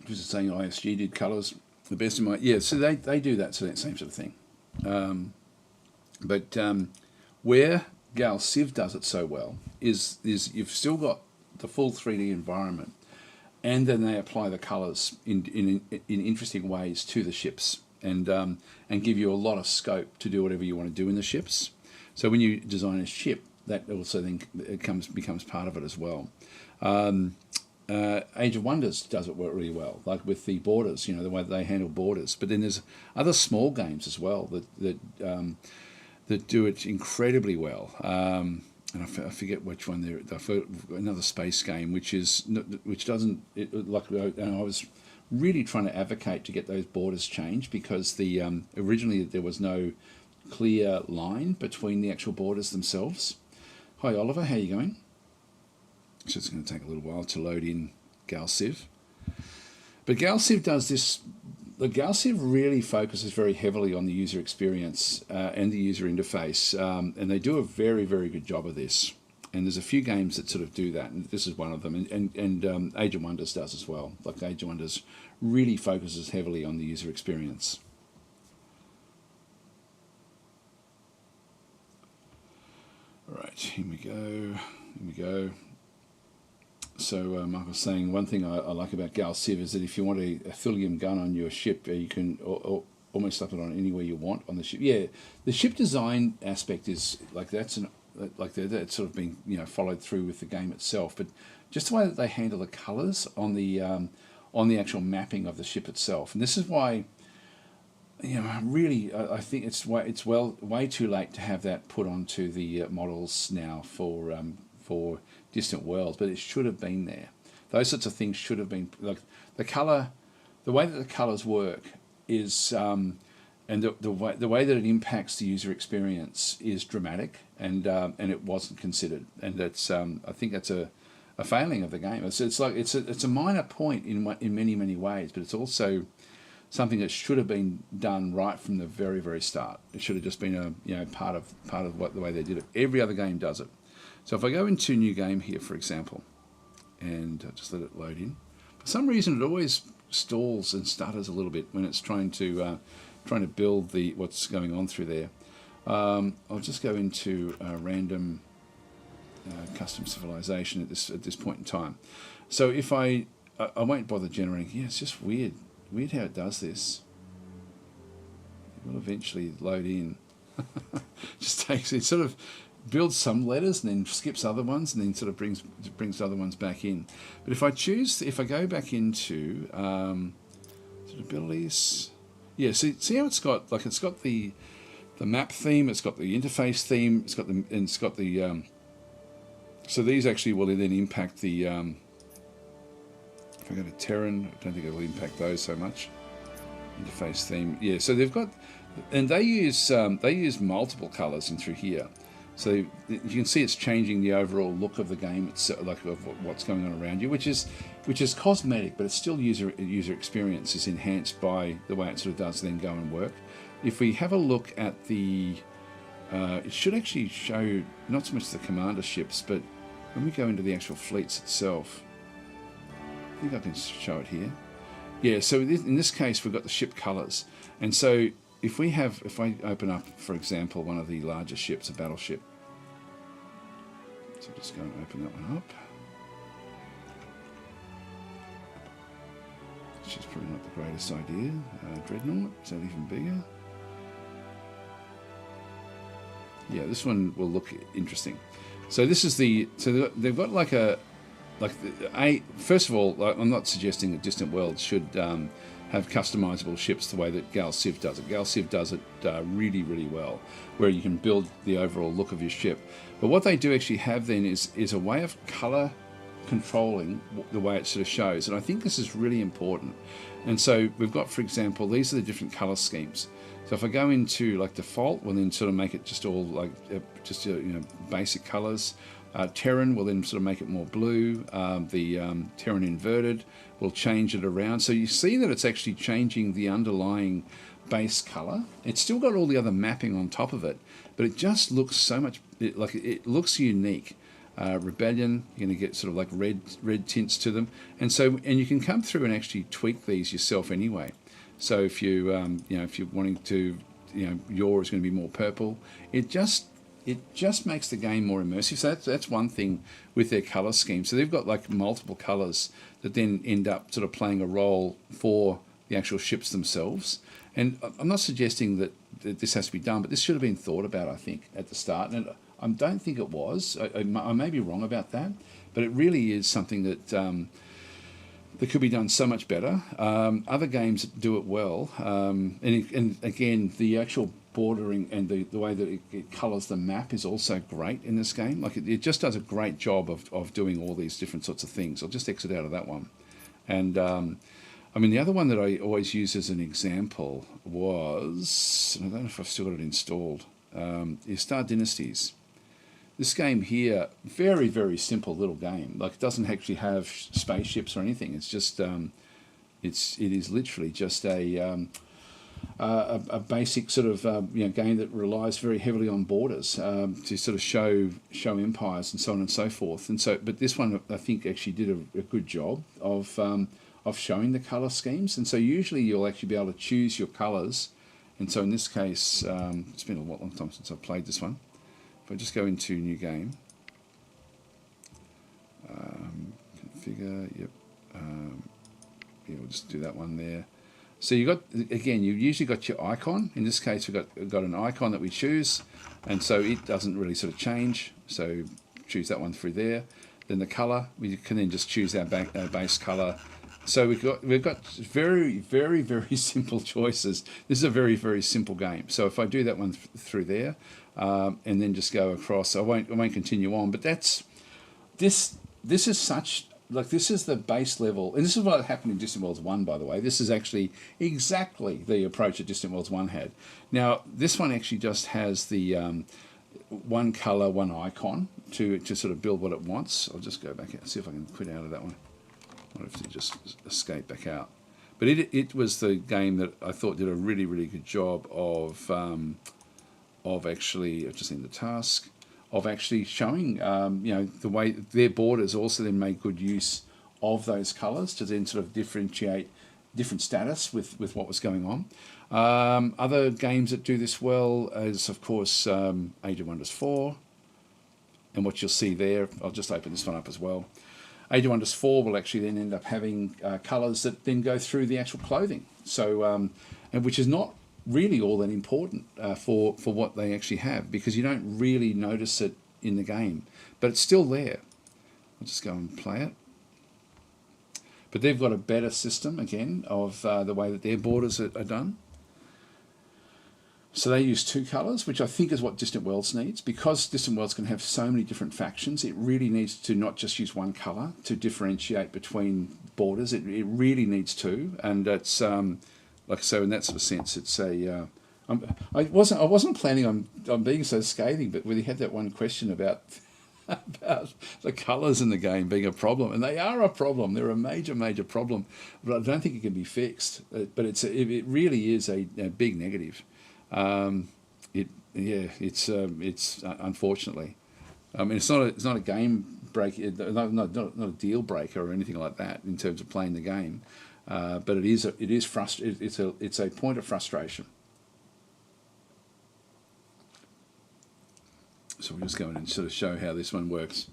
Just saying ISG did colours the best in my... Yeah, so they do that, so that same sort of thing. But where Gal Civ does it so well is you've still got the full 3D environment, and then they apply the colours in interesting ways to the ships, and give you a lot of scope to do whatever you want to do in the ships. So when you design a ship, that also then becomes part of it as well. Age of Wonders does it really well, like with the borders, the way they handle borders. But then there's other small games as well that do it incredibly well. And I forget which one there. Another space game, which doesn't I was really trying to advocate to get those borders changed, because originally there was no clear line between the actual borders themselves. Hi Oliver, how are you going? So it's going to take a little while to load in Gal Civ. But Gal Civ does this. The Gal Civ really focuses very heavily on the user experience and the user interface, and they do a very good job of this. And there's a few games that sort of do that, and this is one of them. And Age of Wonders does as well. Like Age of Wonders really focuses heavily on the user experience. All right, here we go. So Michael's saying, one thing I like about Gal Civ is that if you want a thulium gun on your ship, you can almost slap it on anywhere you want on the ship. Yeah, the ship design aspect is like that's sort of been followed through with the game itself, but just the way that they handle the colours on the actual mapping of the ship itself, and this is why really I think it's way too late to have that put onto the models now for Distant Worlds, but it should have been there. Those sorts of things should have been, like the colour, the way that the colours work is, and the way that it impacts the user experience is dramatic, and it wasn't considered, and that's I think that's a failing of the game. It's a minor point in many ways, but it's also something that should have been done right from the very start. It should have just been part of the way they did it. Every other game does it. So if I go into new game here, for example, and just let it load in, for some reason it always stalls and stutters a little bit when it's trying to build what's going on through there. I'll just go into random custom civilization at this point in time. So if I won't bother generating. Yeah, it's just weird how it does this. It will eventually load in. Just takes it sort of builds some letters and then skips other ones, and then sort of brings other ones back in. But if I go back into sort of abilities, yeah, see how it's got the map theme, it's got the interface theme, it's got the so these actually will then impact the if I go to Terran, I don't think it will impact those so much. Interface theme, yeah. So they've got, and they use multiple colours in through here. So you can see it's changing the overall look of the game. It's like of what's going on around you, which is cosmetic, but it's still user experience is enhanced by the way it sort of does then go and work. If we have a look at the, it should actually show not so much the commander ships, but when we go into the actual fleets itself, I think I can show it here. Yeah, so in this case we've got the ship colours, and so if I open up, for example, one of the larger ships, a battleship, so just go and open that one up. Which is probably not the greatest idea. Dreadnought, is that even bigger? Yeah, this one will look interesting. So this is they've got like first of all, I'm not suggesting that Distant Worlds should have customizable ships the way that Gal Civ does it. Gal Civ does it really, really well, where you can build the overall look of your ship. But what they do actually have then is a way of color controlling the way it sort of shows, and I think this is really important. And so we've got, for example, these are the different color schemes. So if I go into like default, we'll then sort of make it just all like basic colors. Terran will then sort of make it more blue. The Terran inverted will change it around. So you see that it's actually changing the underlying base color. It's still got all the other mapping on top of it, but it just looks so much like it looks unique. Rebellion, you're going to get sort of like red tints to them, and you can come through and actually tweak these yourself anyway. So if you if you're wanting to, your is going to be more purple. It just makes the game more immersive. So that's one thing with their color scheme. So they've got like multiple colors that then end up sort of playing a role for the actual ships themselves. And I'm not suggesting that this has to be done, but this should have been thought about, I think, at the start. And I don't think it was. I may be wrong about that, but it really is something that could be done so much better. Other games do it well, and again, the actual bordering and the way that it colours the map is also great in this game. Like it just does a great job of doing all these different sorts of things. I'll just exit out of that one. And I mean, the other one that I always use as an example was, I don't know if I've still got it installed, is Star Dynasties. This game here, very, very simple little game. Like it doesn't actually have spaceships or anything. It's just, it is literally just a basic sort of game that relies very heavily on borders to sort of show empires and so on and so forth. And so, but this one I think actually did a good job of showing the color schemes. And so usually you'll actually be able to choose your colors. And so in this case, it's been a long time since I've played this one. If I just go into new game, configure, yep, yeah, we'll just do that one there. So you got, again, you've usually got your icon. In this case, we've got an icon that we choose, and so it doesn't really sort of change. So choose that one through there. Then the color, we can then just choose our base color. So we've got very, very, very simple choices. This is a very, very simple game. So if I do that one through there, and then just go across, I won't continue on. But this is such, like, this is the base level, and this is what happened in Distant Worlds 1, by the way. This is actually exactly the approach that Distant Worlds 1 had. Now, this one actually just has the one color, one icon to sort of build what it wants. I'll just go back out, see if I can quit out of that one. I have to just escape back out. But it was the game that I thought did a really, really good job of actually, I've just seen the task, of actually showing, the way their borders also then make good use of those colours to then sort of differentiate different status with what was going on. Other games that do this well is, of course, Age of Wonders 4. And what you'll see there, I'll just open this one up as well. Age of Wonders 4 will actually then end up having colours that then go through the actual clothing. So, and which is not really all that important for what they actually have, because you don't really notice it in the game, but it's still there. I'll just go and play it. But they've got a better system, again, of the way that their borders are done. So they use two colours, which I think is what Distant Worlds needs. Because Distant Worlds can have so many different factions, it really needs to not just use one colour to differentiate between borders. It really needs two. And it's, like I say, in that sort of sense, it's a I wasn't planning on being so scathing, but when he had that one question about about the colours in the game being a problem, and they are a problem. They're a major problem, but I don't think it can be fixed. But it really is a big negative. It's unfortunately. I mean, it's not a game break, not a deal breaker or anything like that in terms of playing the game, but it is it's a point of frustration. So we'll just go in and sort of show how this one works.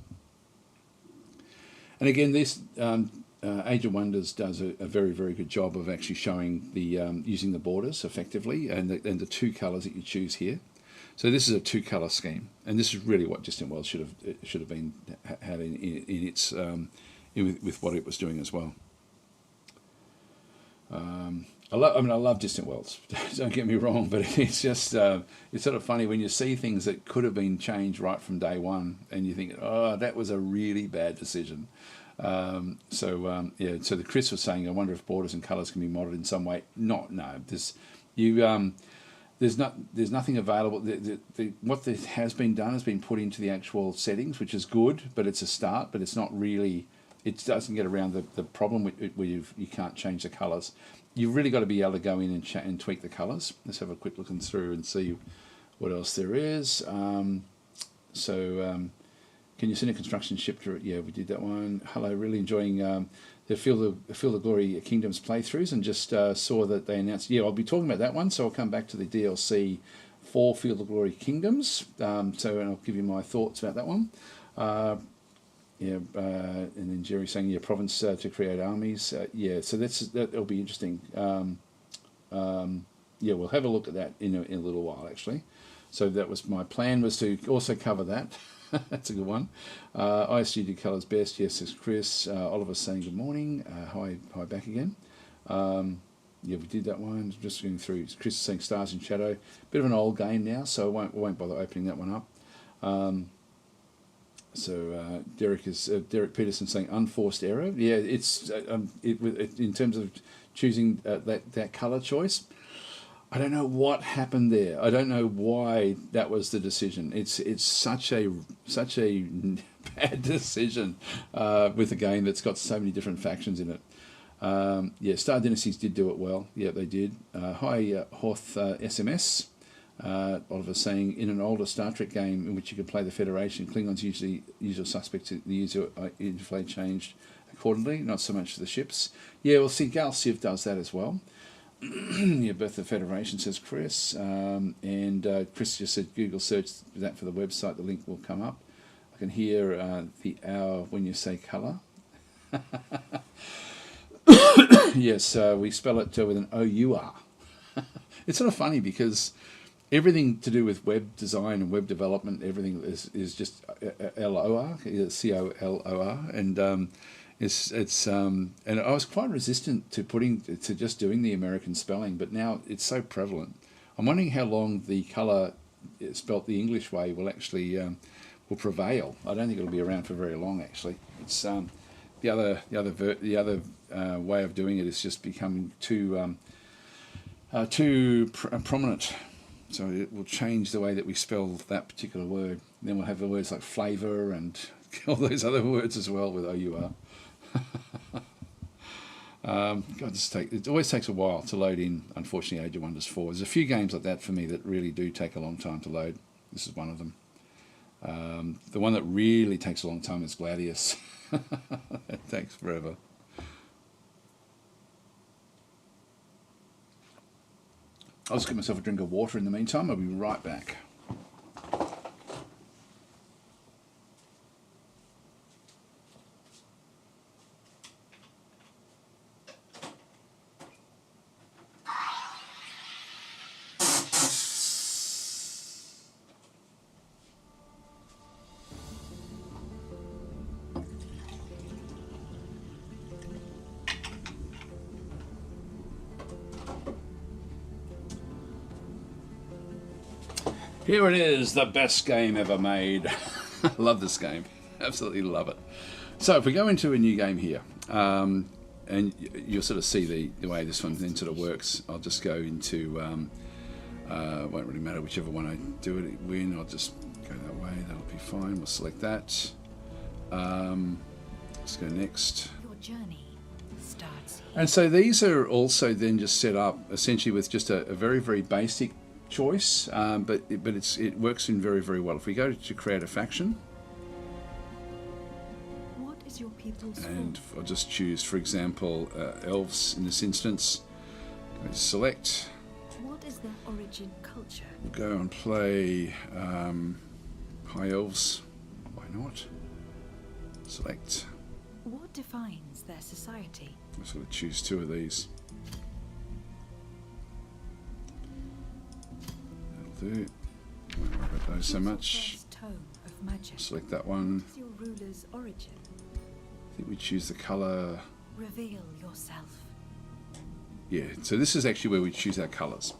And again, this Age of Wonders does a very good job of actually showing the using the borders effectively and the two colours that you choose here. So this is a two-colour scheme, and this is really what Distant World should have been having in its with what it was doing as well. I love Distant Worlds. Don't get me wrong, but it's just it's sort of funny when you see things that could have been changed right from day one, and you think, oh, that was a really bad decision. So the Chris was saying, I wonder if borders and colours can be modded in some way. No. There's nothing available. What has been done has been put into the actual settings, which is good, but it's a start. But it's not really. It doesn't get around the problem where you can't change the colours. You've really got to be able to go in and tweak the colours. Let's have a quick look through and see what else there is. Can you send a construction ship to it? Yeah, we did that one. Hello, really enjoying the Feel the Glory Kingdoms playthroughs, and just saw that they announced. Yeah, I'll be talking about that one, so I'll come back to the DLC for Feel the Glory Kingdoms. And I'll give you my thoughts about that one. And then Jerry saying, province to create armies. So that'll be interesting. We'll have a look at that in a little while, actually. So that was my plan, was to also cover that. That's a good one. ISG did colours best. Yes, it's Chris. Oliver's saying good morning. Hi back again. We did that one. Just going through. Chris is saying Stars in Shadow. Bit of an old game now, so I won't bother opening that one up. Derek Peterson saying unforced error. Yeah, it's in terms of choosing that colour choice. I don't know what happened there. I don't know why that was the decision. It's such a bad decision with a game that's got so many different factions in it. Star Dynasties did do it well. Yeah, they did. Hi, Hoth SMS. Oliver saying, in an older Star Trek game in which you could play the Federation, Klingons usually usual suspects. The user interface changed accordingly, not so much for the ships. Yeah, well, see, Gal Civ does that as well. Birth of the Federation, says Chris. And Chris just said Google search that for the website. The link will come up. I can hear the hour when you say colour. Yes, we spell it with an O-U-R. It's sort of funny because everything to do with web design and web development, everything is just L-O-R, C-O-L-O-R, and and I was quite resistant to just doing the American spelling, but now it's so prevalent. I'm wondering how long the colour spelt the English way will actually will prevail. I don't think it'll be around for very long. Actually, it's the other way of doing it is just becoming too prominent. So it will change the way that we spell that particular word. Then we'll have the words like flavour and all those other words as well with O-U-R. It always takes a while to load in, unfortunately, Age of Wonders 4. There's a few games like that for me that really do take a long time to load. This is one of them. The one that really takes a long time is Gladius. It takes forever. I'll just get myself a drink of water in the meantime. I'll be right back. Here it is, the best game ever made. Love this game. Absolutely love it. So if we go into a new game here, and you'll sort of see the way this one then sort of works. I'll just go into Won't really matter whichever one I do it in. I'll just go that way. That'll be fine. We'll select that. Let's go next. Your journey starts here. And so these are also then just set up essentially with just a very, very basic choice, but it works in very, very well. If we go to create a faction, What is your people's and form? I'll just choose, for example, elves in this instance. Go to select. What is their origin culture? We'll go and play High Elves. Why not? Select. What defines their society? I'll sort of choose two of these. That'll do. Won't worry about those so Choose your much. first tome of magic. Select that one. What is your ruler's origin? I think we choose the colour. Reveal yourself. Yeah, so this is actually where we choose our colours.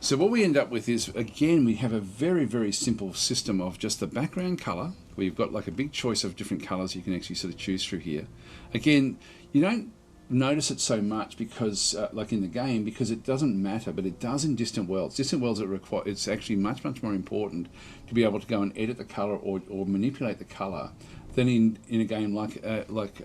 So what we end up with is, again, we have a very, very simple system of just the background colour. We've got like a big choice of different colours you can actually sort of choose through here. Again, you don't notice it so much because, like in the game, because it doesn't matter, but it does in Distant Worlds. Distant Worlds, it's actually much, much more important to be able to go and edit the colour or manipulate the colour than in a game like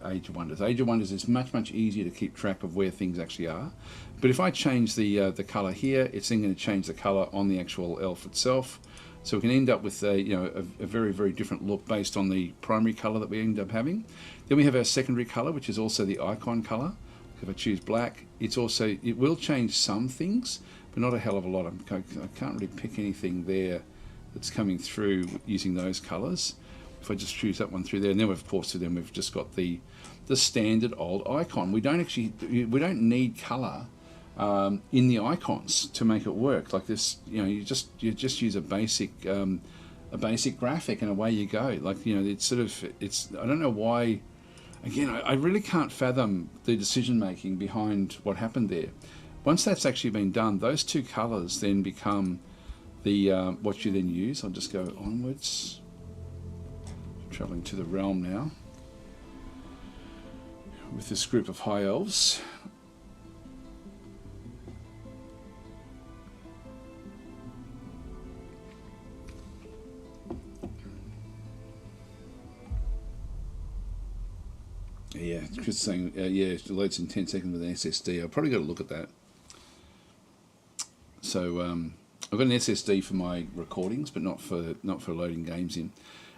Age of Wonders. Age of Wonders is much, much easier to keep track of where things actually are. But if I change the colour here, it's then going to change the colour on the actual elf itself. So we can end up with a very, very different look based on the primary colour that we end up having. Then we have our secondary colour, which is also the icon colour. If I choose black, it will change some things, but not a hell of a lot. I can't really pick anything there that's coming through using those colours. If I just choose that one through there, and then of course we've just got the standard old icon. We don't need colour in the icons to make it work. Like this, you just use a basic graphic and away you go. Like it's I don't know why. Again, I really can't fathom the decision making behind what happened there. Once that's actually been done, those two colours then become the what you then use. I'll just go onwards. Travelling to the realm now with this group of high elves. Yeah, Chris is saying, it loads in 10 seconds with an SSD. I've probably got to look at that. So I've got an SSD for my recordings, but not for loading games in.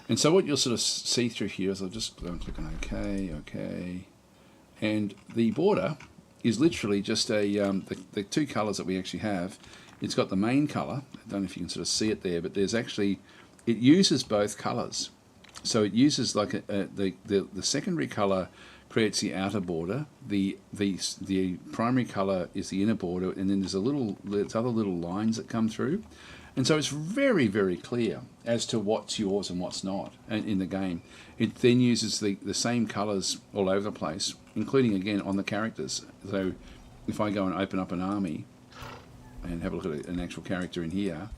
And so what you'll sort of see through here is I'll just go and click on OK, and the border is literally just the two colours that we actually have. It's got the main colour. I don't know if you can sort of see it there, but there's actually, it uses both colours. So it uses like the secondary colour creates the outer border. The primary colour is the inner border, and then there's other little lines that come through. And so it's very, very clear as to what's yours and what's not in the game. It then uses the same colours all over the place, including, again, on the characters. So if I go and open up an army and have a look at an actual character in here,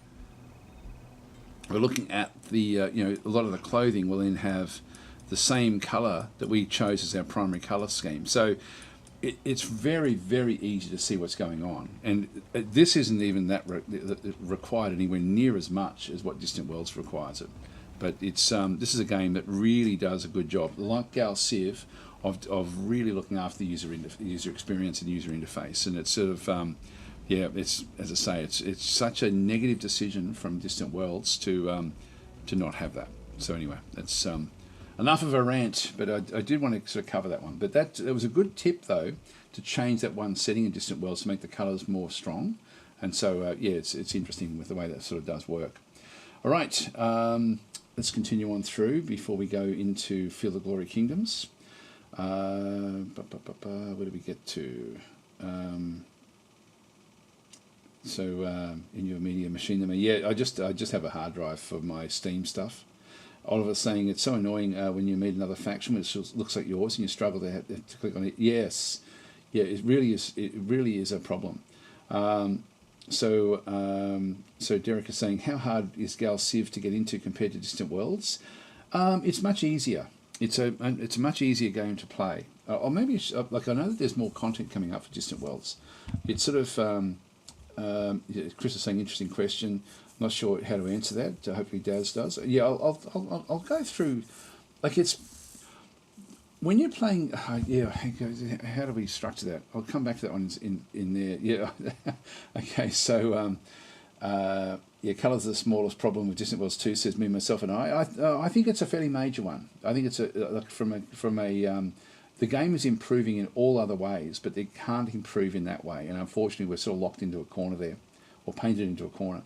we're looking at the, a lot of the clothing will then have the same colour that we chose as our primary colour scheme. So it's very, very easy to see what's going on, and this isn't even that required anywhere near as much as what Distant Worlds requires it. But it's this is a game that really does a good job, like Gal Civ, of really looking after the user experience and user interface. And it's sort of it's, as I say, it's such a negative decision from Distant Worlds to not have that. So anyway, that's enough of a rant, but I did want to sort of cover that one. But it was a good tip, though, to change that one setting in Distant Worlds to make the colours more strong. And so, it's interesting with the way that sort of does work. All right, let's continue on through before we go into Feel the Glory Kingdoms. Where do we get to? In your media machine, I just have a hard drive for my Steam stuff. Oliver's saying it's so annoying when you meet another faction which looks like yours and you struggle to click on it. Yes, yeah, it really is. It really is a problem. So Derek is saying, how hard is Gal Civ to get into compared to Distant Worlds? It's much easier. It's a much easier game to play. Or maybe I know that there's more content coming up for Distant Worlds. It's sort of Yeah, Chris is saying interesting question. Not sure how to answer that. Hopefully Daz does. Yeah, I'll go through. Like it's when you're playing. Yeah, how do we structure that? I'll come back to that one in there. Yeah. Okay, so. Yeah, colours are the smallest problem with Distant Worlds 2, says me, myself, and I think it's a fairly major one. I think it's the game is improving in all other ways, but they can't improve in that way. And unfortunately, we're sort of locked into a corner there, or painted into a corner.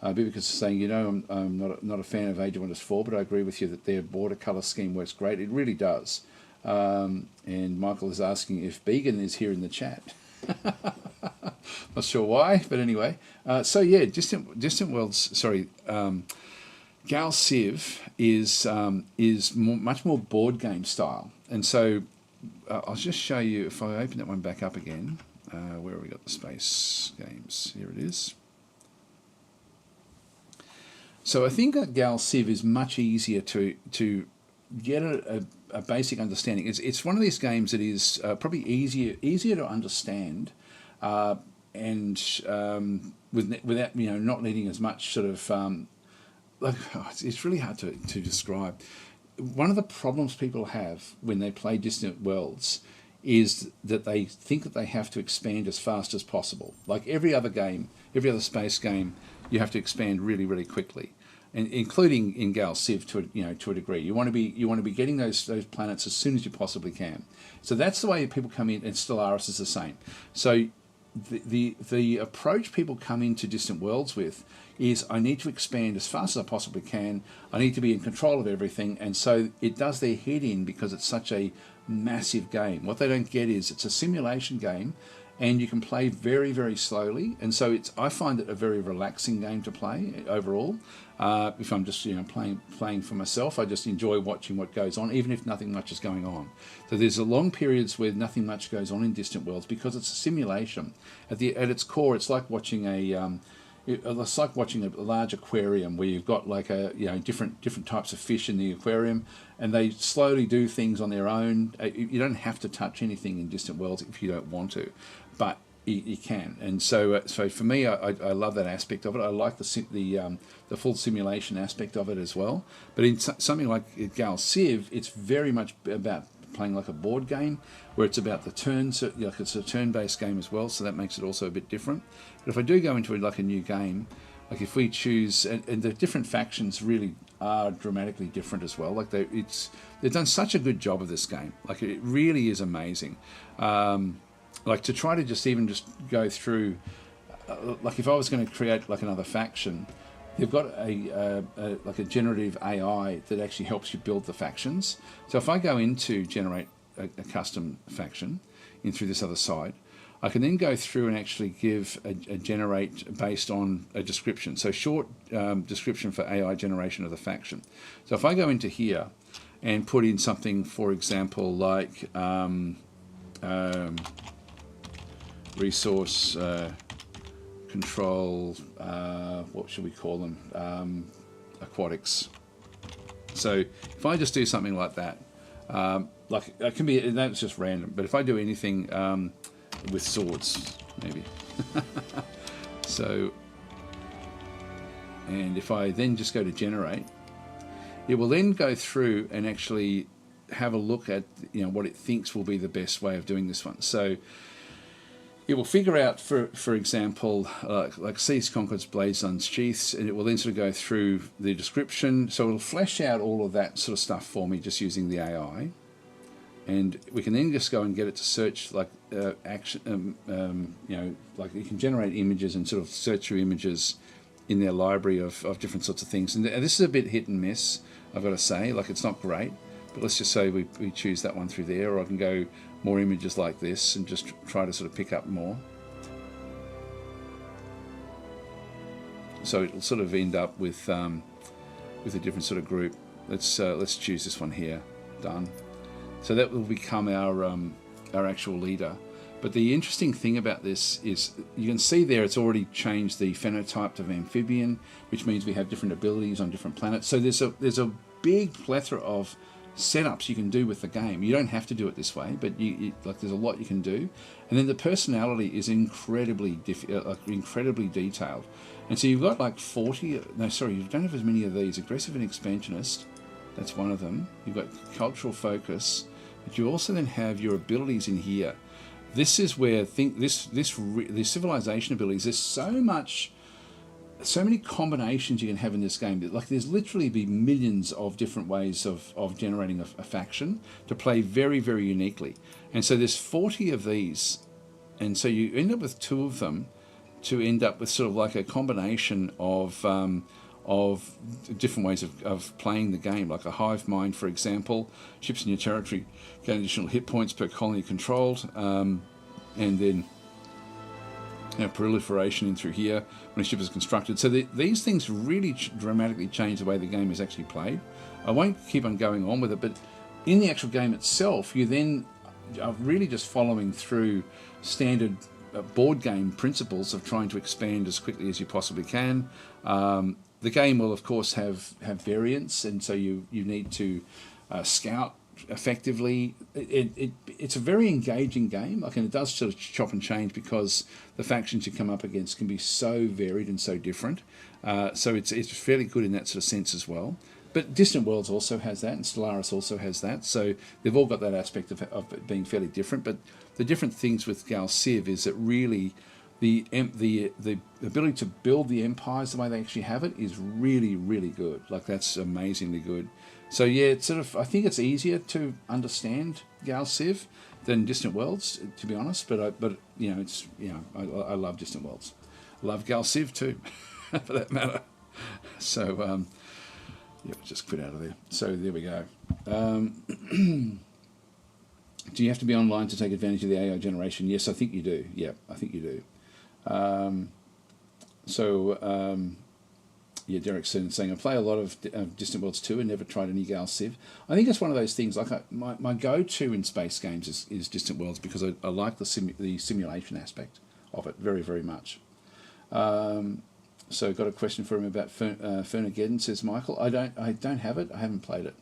Because it's saying, I'm not a fan of Age of Wonders 4, but I agree with you that their border colour scheme works great. It really does. And Michael is asking if Began is here in the chat. Not sure why, but anyway. So yeah, Distant Worlds. Sorry, Gal Civ is much more board game style, and so I'll just show you if I open that one back up again. Where have we got the space games? Here it is. So I think that Gal Civ is much easier to get a basic understanding. It's one of these games that is probably easier to understand. And without not needing as much sort of it's really hard to describe. One of the problems people have when they play Distant Worlds is that they think that they have to expand as fast as possible. Like every other game, every other space game, you have to expand really, really quickly, and including in Gal Civ to a degree. You want to be getting those planets as soon as you possibly can. So that's the way people come in, and Stellaris is the same. So the approach people come into Distant Worlds with is, I need to expand as fast as I possibly can. I need to be in control of everything, and so it does their head in because it's such a massive game. What they don't get is it's a simulation game, and you can play very, very slowly, and so I find it a very relaxing game to play overall. If I'm just playing for myself, I just enjoy watching what goes on, even if nothing much is going on. So there's a long periods where nothing much goes on in Distant Worlds because it's a simulation. At its core, it's like watching a large aquarium where you've got like different types of fish in the aquarium, and they slowly do things on their own. You don't have to touch anything in Distant Worlds if you don't want to, but you can. And so for me, I love that aspect of it. I like the full simulation aspect of it as well. But in something like Gal Civ, it's very much about playing like a board game, where it's about the turns. It's a turn-based game as well, so that makes it also a bit different. But if I do go into a new game, like if we choose, and the different factions really are dramatically different as well. Like they've done such a good job of this game. Like it really is amazing. Like to try to just go through, like if I was going to create like another faction, they've got a generative AI that actually helps you build the factions. So if I go into generate a custom faction in through this other side, I can then go through and actually give a generate based on a description. So short description for AI generation of the faction. So if I go into here and put in something, for example, like resource control, what should we call them? Aquatics. So if I just do something like that, like it can be, that's just random, but if I do anything with swords, maybe. So, and if I then just go to generate, it will then go through and actually have a look at what it thinks will be the best way of doing this one. So it will figure out, for example, like Seas Conquerors, Blades Unsheaths, and it will then sort of go through the description. So it'll flesh out all of that sort of stuff for me just using the AI. And we can then just go and get it to search like action, like you can generate images and sort of search through images in their library of different sorts of things. And this is a bit hit and miss, I've got to say. Like it's not great, but let's just say we choose that one through there, or I can go more images like this and just try to sort of pick up more. So it'll sort of end up with a different sort of group. Let's choose this one here. Done. So that will become our actual leader. But the interesting thing about this is you can see there it's already changed the phenotype to amphibian, which means we have different abilities on different planets. So there's a big plethora of setups you can do with the game. You don't have to do it this way, but like there's a lot you can do. And then the personality is incredibly incredibly detailed. And so you've got like 40. No, sorry, you don't have as many of these. Aggressive and expansionist. That's one of them. You've got cultural focus, but you also then have your abilities in here. This is where this civilization abilities. There's so many combinations you can have in this game. Like there's literally be millions of different ways of generating a faction to play very, very uniquely. And so there's 40 of these, and so you end up with 2 of them to end up with sort of like a combination of different ways of playing the game, like a hive mind, for example. Ships in your territory gain additional hit points per colony controlled, and then proliferation in through here when a ship is constructed. So these things really dramatically change the way the game is actually played. I won't keep on going on with it, but in the actual game itself, you then are really just following through standard board game principles of trying to expand as quickly as you possibly can. The game will, of course, have variants, and so you need to scout effectively. It's a very engaging game, and it does sort of chop and change because the factions you come up against can be so varied and so different. So it's fairly good in that sort of sense as well. But Distant Worlds also has that, and Stellaris also has that. So they've all got that aspect of it being fairly different. But the different things with Gal Civ is that really the ability to build the empires the way they actually have it is really, really good. Like that's amazingly good. So yeah, it's sort of, I think it's easier to understand Gal Civ than Distant Worlds, to be honest. But I love Distant Worlds. I love Gal Civ too, for that matter. So just quit out of there. So there we go. Do you have to be online to take advantage of the AI generation? Yes, I think you do. Yeah, I think you do. Derek's saying I play a lot of Distant Worlds 2 and never tried any Gal Civ. I think it's one of those things. Like my go-to in space games is Distant Worlds because I like the simulation aspect of it very, very much. So got a question for him about Fernageddon, says Michael. I don't have it. I haven't played it.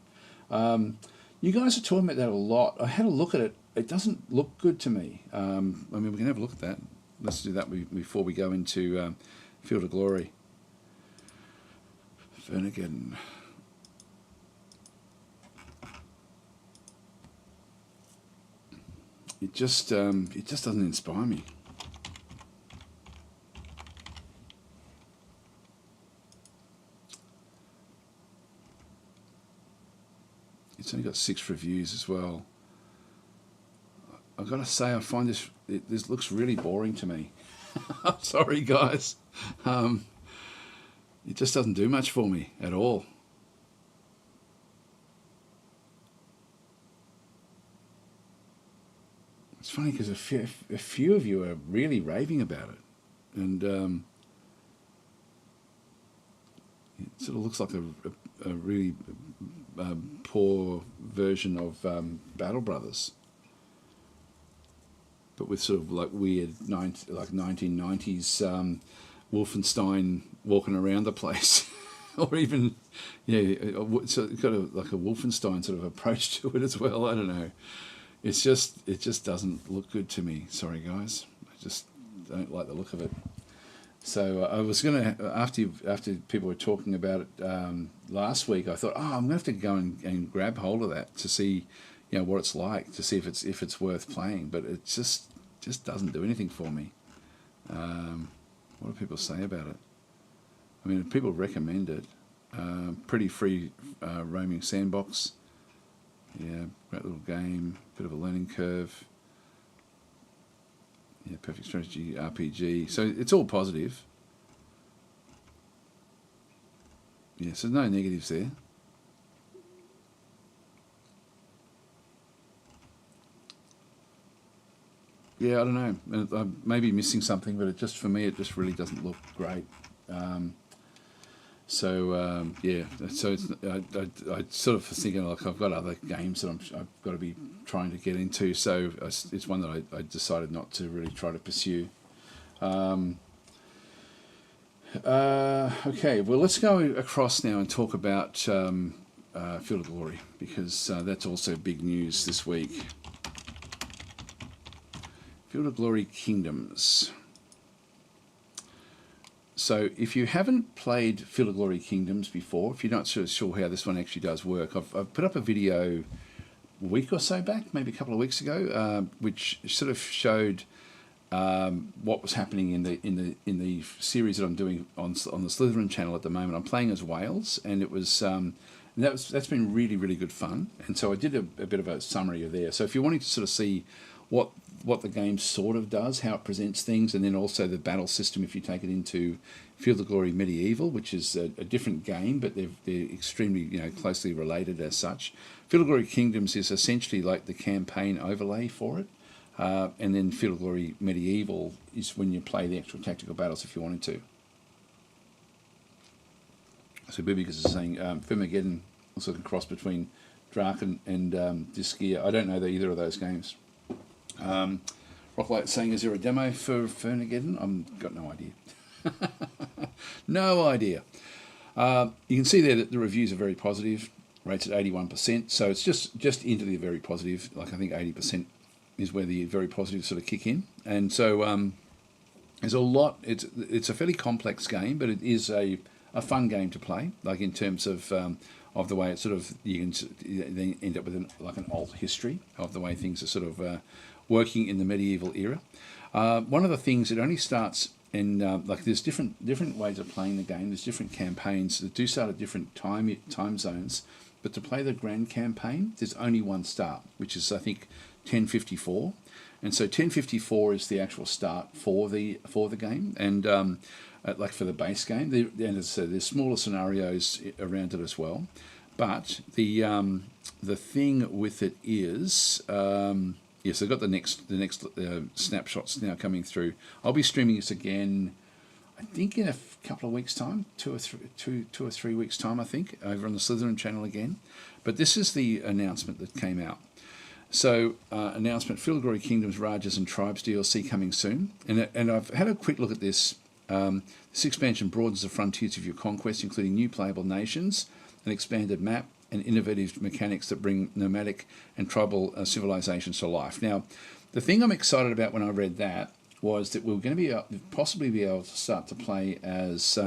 You guys are talking about that a lot. I had a look at it. It doesn't look good to me. We can have a look at that. Let's do that before we go into Field of Glory. Fernageddon. It just doesn't inspire me. It's only got 6 reviews as well. I've got to say, I find this looks really boring to me. I'm sorry, guys. It just doesn't do much for me at all. It's funny because a few of you are really raving about it, and it sort of looks like a really poor version of Battle Brothers, but with sort of like weird 1990s Wolfenstein walking around the place, or even so it's got like a Wolfenstein sort of approach to it as well. I don't know. It just doesn't look good to me. Sorry, guys. I just don't like the look of it. So I was gonna after people were talking about it last week, I thought, I'm gonna have to go and grab hold of that to see, what it's like, to see if it's worth playing. But it just doesn't do anything for me. What do people say about it? I mean, people recommend it. Pretty free roaming sandbox. Yeah, great little game. Bit of a learning curve. Yeah, perfect strategy RPG. So it's all positive. Yeah, so no negatives there. Yeah, I don't know. I may be missing something, but for me, it just really doesn't look great. So it's, I sort of was thinking like I've got other games that I've got to be trying to get into. So it's one that I decided not to really try to pursue. Okay, well let's go across now and talk about Field of Glory, because that's also big news this week. Field of Glory Kingdoms. So if you haven't played Field of Glory Kingdoms before, if you're not sure how this one actually does work, I've put up a video a week or so back, maybe a couple of weeks ago, which sort of showed what was happening in the series that I'm doing on the Slytherin channel at the moment. I'm playing as Wales, and it was that's been really, really good fun. And so I did a bit of a summary of there. So if you're wanting to sort of see what the game sort of does, how it presents things, and then also the battle system if you take it into Field of Glory Medieval, which is a different game, but they're extremely closely related as such. Field of Glory Kingdoms is essentially like the campaign overlay for it, and then Field of Glory Medieval is when you play the actual tactical battles if you wanted to. So Bubicus is saying Firmageddon looks like a cross between Draken and Disgaea. I don't know either of those games. Rocklight saying, is there a demo for Firmageddon? I've got no idea. No idea. You can see there that the reviews are very positive, rates at 81%, so it's just into the very positive. Like I think 80% is where the very positive sort of kick in. And so there's a lot. It's a fairly complex game, but it is a fun game to play, like in terms of the way it sort of, you can then end up with an alt history of the way things are sort of working in the medieval era. One of the things, it only starts in, there's different ways of playing the game. There's different campaigns that do start at different time zones, but to play the grand campaign, there's only one start, which is, I think, 1054. And so 1054 is the actual start for the game, and like for the base game. And as I said, there's smaller scenarios around it as well. But the thing with it is, yes, I've got the next snapshots now coming through. I'll be streaming this again, I think, in a couple of weeks' time, two or three weeks' time, I think, over on the Slytherin channel again. But this is the announcement that came out. So, announcement: Field of Glory Kingdoms, Rajas and Tribes DLC coming soon. And I've had a quick look at this. This expansion broadens the frontiers of your conquest, including new playable nations, an expanded map, and innovative mechanics that bring nomadic and tribal civilizations to life. Now, the thing I'm excited about when I read that was that we were going to possibly be able to start to play as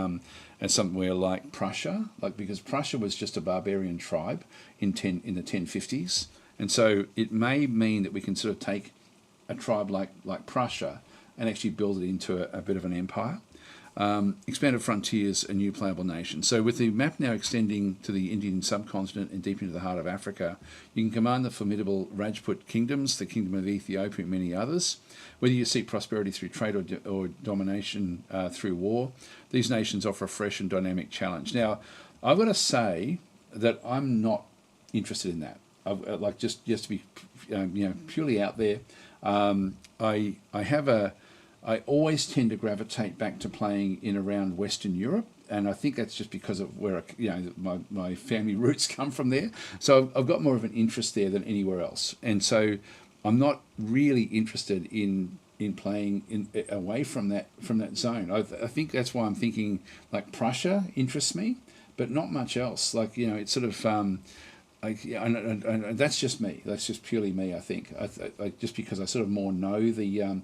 somewhere like Prussia, because Prussia was just a barbarian tribe in the 1050s, and so it may mean that we can sort of take a tribe like Prussia and actually build it into a bit of an empire. Expanded frontiers, a new playable nation. So with the map now extending to the Indian subcontinent and deep into the heart of Africa, you can command the formidable Rajput kingdoms, the kingdom of Ethiopia and many others. Whether you seek prosperity through trade or domination through war, these nations offer a fresh and dynamic challenge. Now, I've got to say that I'm not interested in that. Just to be purely out there, I always tend to gravitate back to playing in around Western Europe, and I think that's just because of where my family roots come from there. So I've got more of an interest there than anywhere else, and so I'm not really interested in playing away from that zone. I think that's why I'm thinking like Prussia interests me, but not much else. It's sort of. And that's just me. That's just purely me. I think. I just because I sort of more know the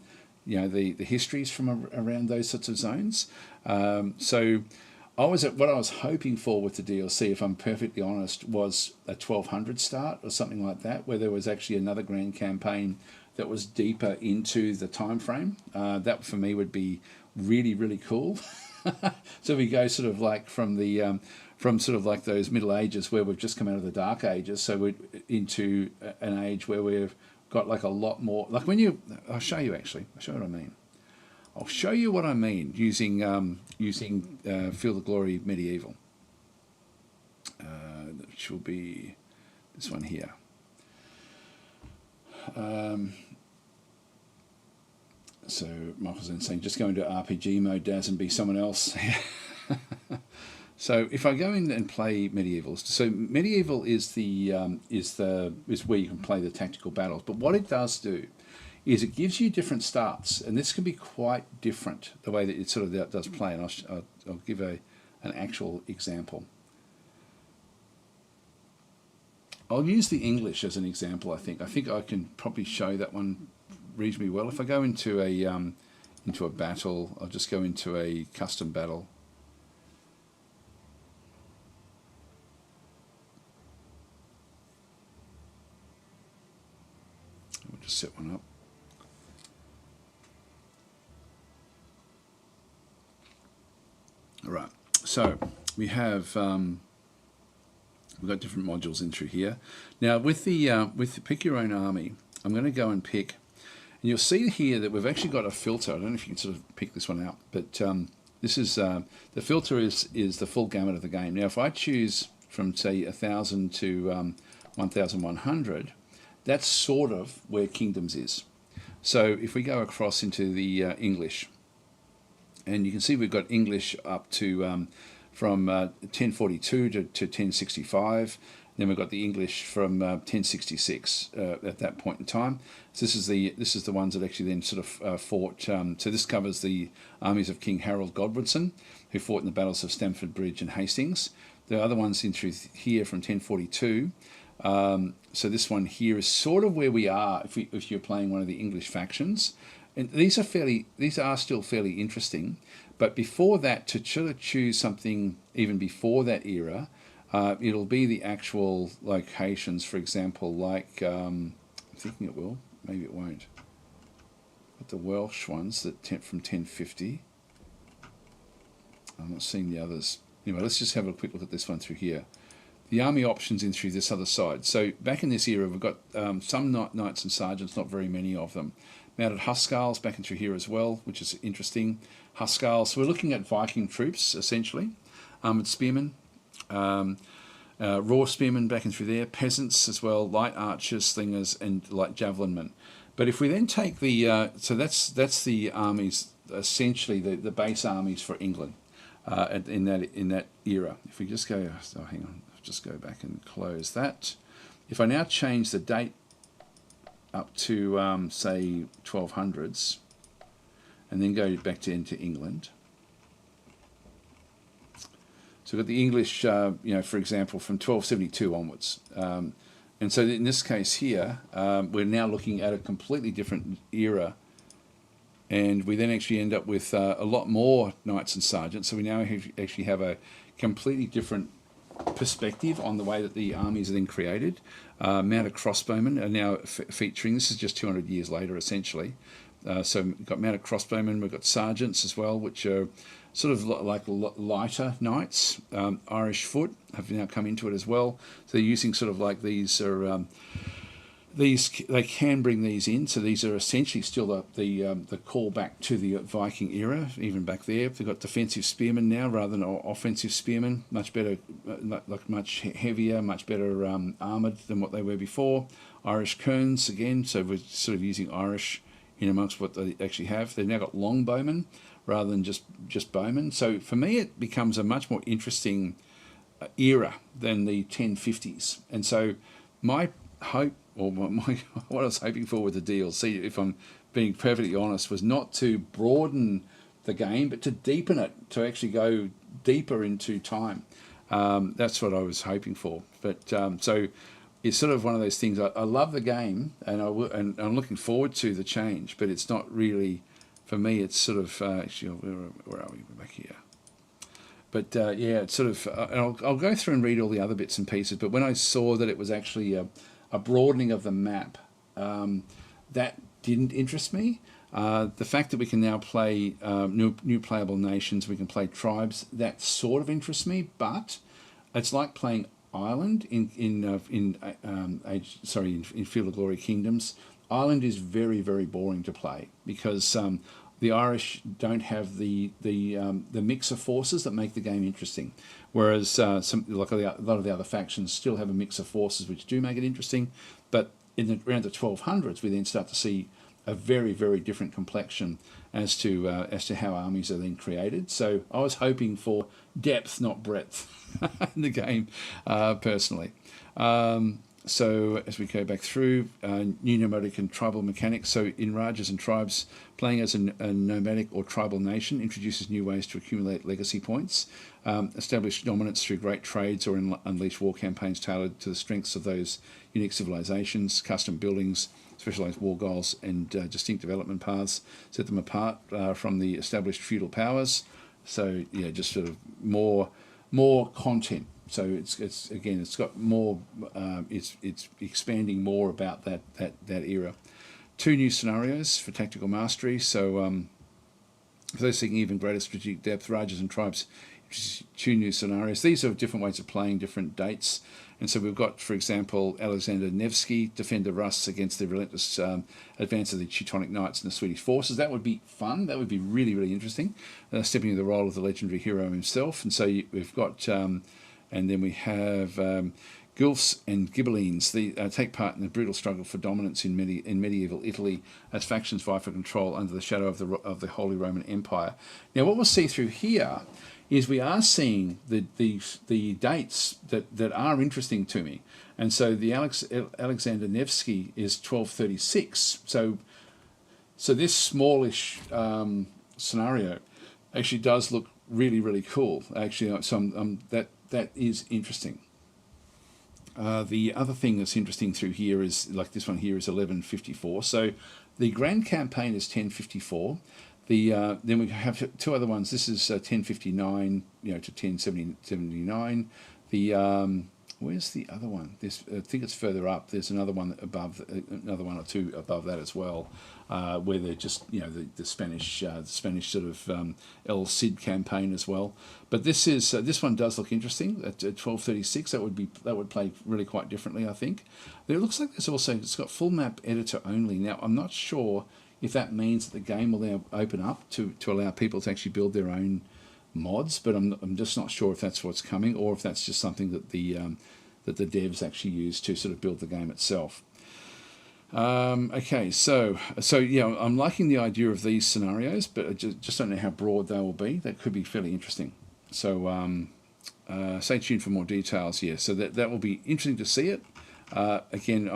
histories from around those sorts of zones. So what I was hoping for with the DLC, if I'm perfectly honest, was a 1200 start or something like that, where there was actually another grand campaign that was deeper into the time frame. That for me would be really, really cool. So we go sort of like from sort of like those Middle Ages where we've just come out of the Dark Ages, so we're into an age where we've got like a lot more, like when I'll show you what I mean. I'll show you what I mean using Field of Glory Medieval, which will be this one here. So Michael's then saying, just go into RPG mode, Daz, and be someone else. So if I go in and play Medieval, so Medieval is where you can play the tactical battles. But what it does do is it gives you different starts, and this can be quite different the way that it sort of does play. And I'll give an actual example. I'll use the English as an example. I think I can probably show that one reasonably well. If I go into a battle, I'll just go into a custom battle. We'll just set one up. All right. So we have we've got different modules in through here. Now with the pick your own army, I'm going to go and pick. And you'll see here that we've actually got a filter. I don't know if you can sort of pick this one out, but this is the filter is the full gamut of the game. Now, if I choose from say 1,000 to 1,100, that's sort of where Kingdoms is. So if we go across into the English, and you can see we've got English up to from 1042 to 1065. Then we've got the English from 1066 at that point in time. So this is the ones that actually then sort of fought. So this covers the armies of King Harold Godwinson, who fought in the battles of Stamford Bridge and Hastings. The other ones in through here from 1042. So this one here is sort of where we are if you're playing one of the English factions. And these are still fairly interesting. But before that, to sort of choose something even before that era, it'll be the actual locations, for example, like, I'm thinking it will, maybe it won't. But the Welsh ones that from 1050. I'm not seeing the others. Anyway, let's just have a quick look at this one through here. The army options in through this other side. So back in this era, we've got some knights and sergeants, not very many of them. Mounted Huscarls back in through here as well, which is interesting. Huscarls, so we're looking at Viking troops, essentially. Armoured spearmen. Raw spearmen back in through there, peasants as well, light archers, slingers, and light javelin men. But if we then take the so that's the armies, essentially the base armies for England in that era. If we just go, oh, hang on, I'll just go back and close that. If I now change the date up to say 1200s, and then go back into England. So we've got the English, for example, from 1272 onwards. And so in this case here, we're now looking at a completely different era. And we then actually end up with a lot more knights and sergeants. So we now actually have a completely different perspective on the way that the armies are then created. Mounted crossbowmen are now featuring. This is just 200 years later, essentially. So we've got mounted crossbowmen, we've got sergeants as well, which are sort of like lighter knights. Irish foot have now come into it as well. So they're using sort of like these are they can bring these in. So these are essentially still the call back to the Viking era, even back there. They've got defensive spearmen now rather than offensive spearmen. Much better, much heavier, much better armoured than what they were before. Irish kerns again. So we're sort of using Irish in amongst what they actually have. They've now got longbowmen rather than just bowmen. So for me, it becomes a much more interesting era than the 1050s. And so my hope, or what I was hoping for with the DLC, if I'm being perfectly honest, was not to broaden the game, but to deepen it, to actually go deeper into time. That's what I was hoping for. But so it's sort of one of those things. I love the game, and and I'm looking forward to the change, but it's not really, for me, it's sort of, actually, where are we? We're back here. But yeah, it's sort of, and I'll go through and read all the other bits and pieces, but when I saw that it was actually a broadening of the map, that didn't interest me. The fact that we can now play new playable nations, we can play tribes, that sort of interests me, but it's like playing Ireland in Field of Glory Kingdoms. Ireland is very, very boring to play because the Irish don't have the mix of forces that make the game interesting, whereas a lot of the other factions still have a mix of forces which do make it interesting. But around the 1200s, we then start to see a very, very different complexion as to how armies are then created. So I was hoping for depth, not breadth, in the game, personally. So as we go back through, new nomadic and tribal mechanics. So in Rajas and tribes, playing as a nomadic or tribal nation introduces new ways to accumulate legacy points, establish dominance through great trades, or unleash war campaigns tailored to the strengths of those unique civilizations, custom buildings, specialized war goals, and distinct development paths, set them apart from the established feudal powers. So yeah, just sort of more content. So it's again, it's got more. It's expanding more about that era. 2 new scenarios for tactical mastery. So for those seeking even greater strategic depth, Rajas and tribes, 2 new scenarios. These are different ways of playing, different dates. And so we've got, for example, Alexander Nevsky defend the Rus against the relentless advance of the Teutonic Knights and the Swedish forces. That would be fun. That would be really, really interesting. Stepping into the role of the legendary hero himself. And so we've got. And then we have Guelphs and Ghibellines. They take part in the brutal struggle for dominance in medieval Italy as factions vie for control under the shadow of the Holy Roman Empire. Now, what we'll see through here is we are seeing the dates that are interesting to me. And so the Alexander Nevsky is 1236. So this smallish scenario actually does look really, really cool. Actually, so that is interesting. The other thing that's interesting through here is, like this one here is 1154. So the grand campaign is 1054. Then we have 2 other ones. This is 1059, to 1079. Where's the other one? I think it's further up. There's another one above, another 1 or 2 above that as well, where they're just the Spanish sort of El Cid campaign as well. But this one does look interesting at 1236. That would play really quite differently, I think. It looks like it's got full map editor only. Now I'm not sure if that means that the game will now open up to allow people to actually build their own mods, but I'm just not sure if that's what's coming, or if that's just something that the devs actually use to sort of build the game itself. Okay, so yeah, I'm liking the idea of these scenarios, but I just don't know how broad they will be. That could be fairly interesting. So stay tuned for more details. Yeah, so that will be interesting to see it. Again,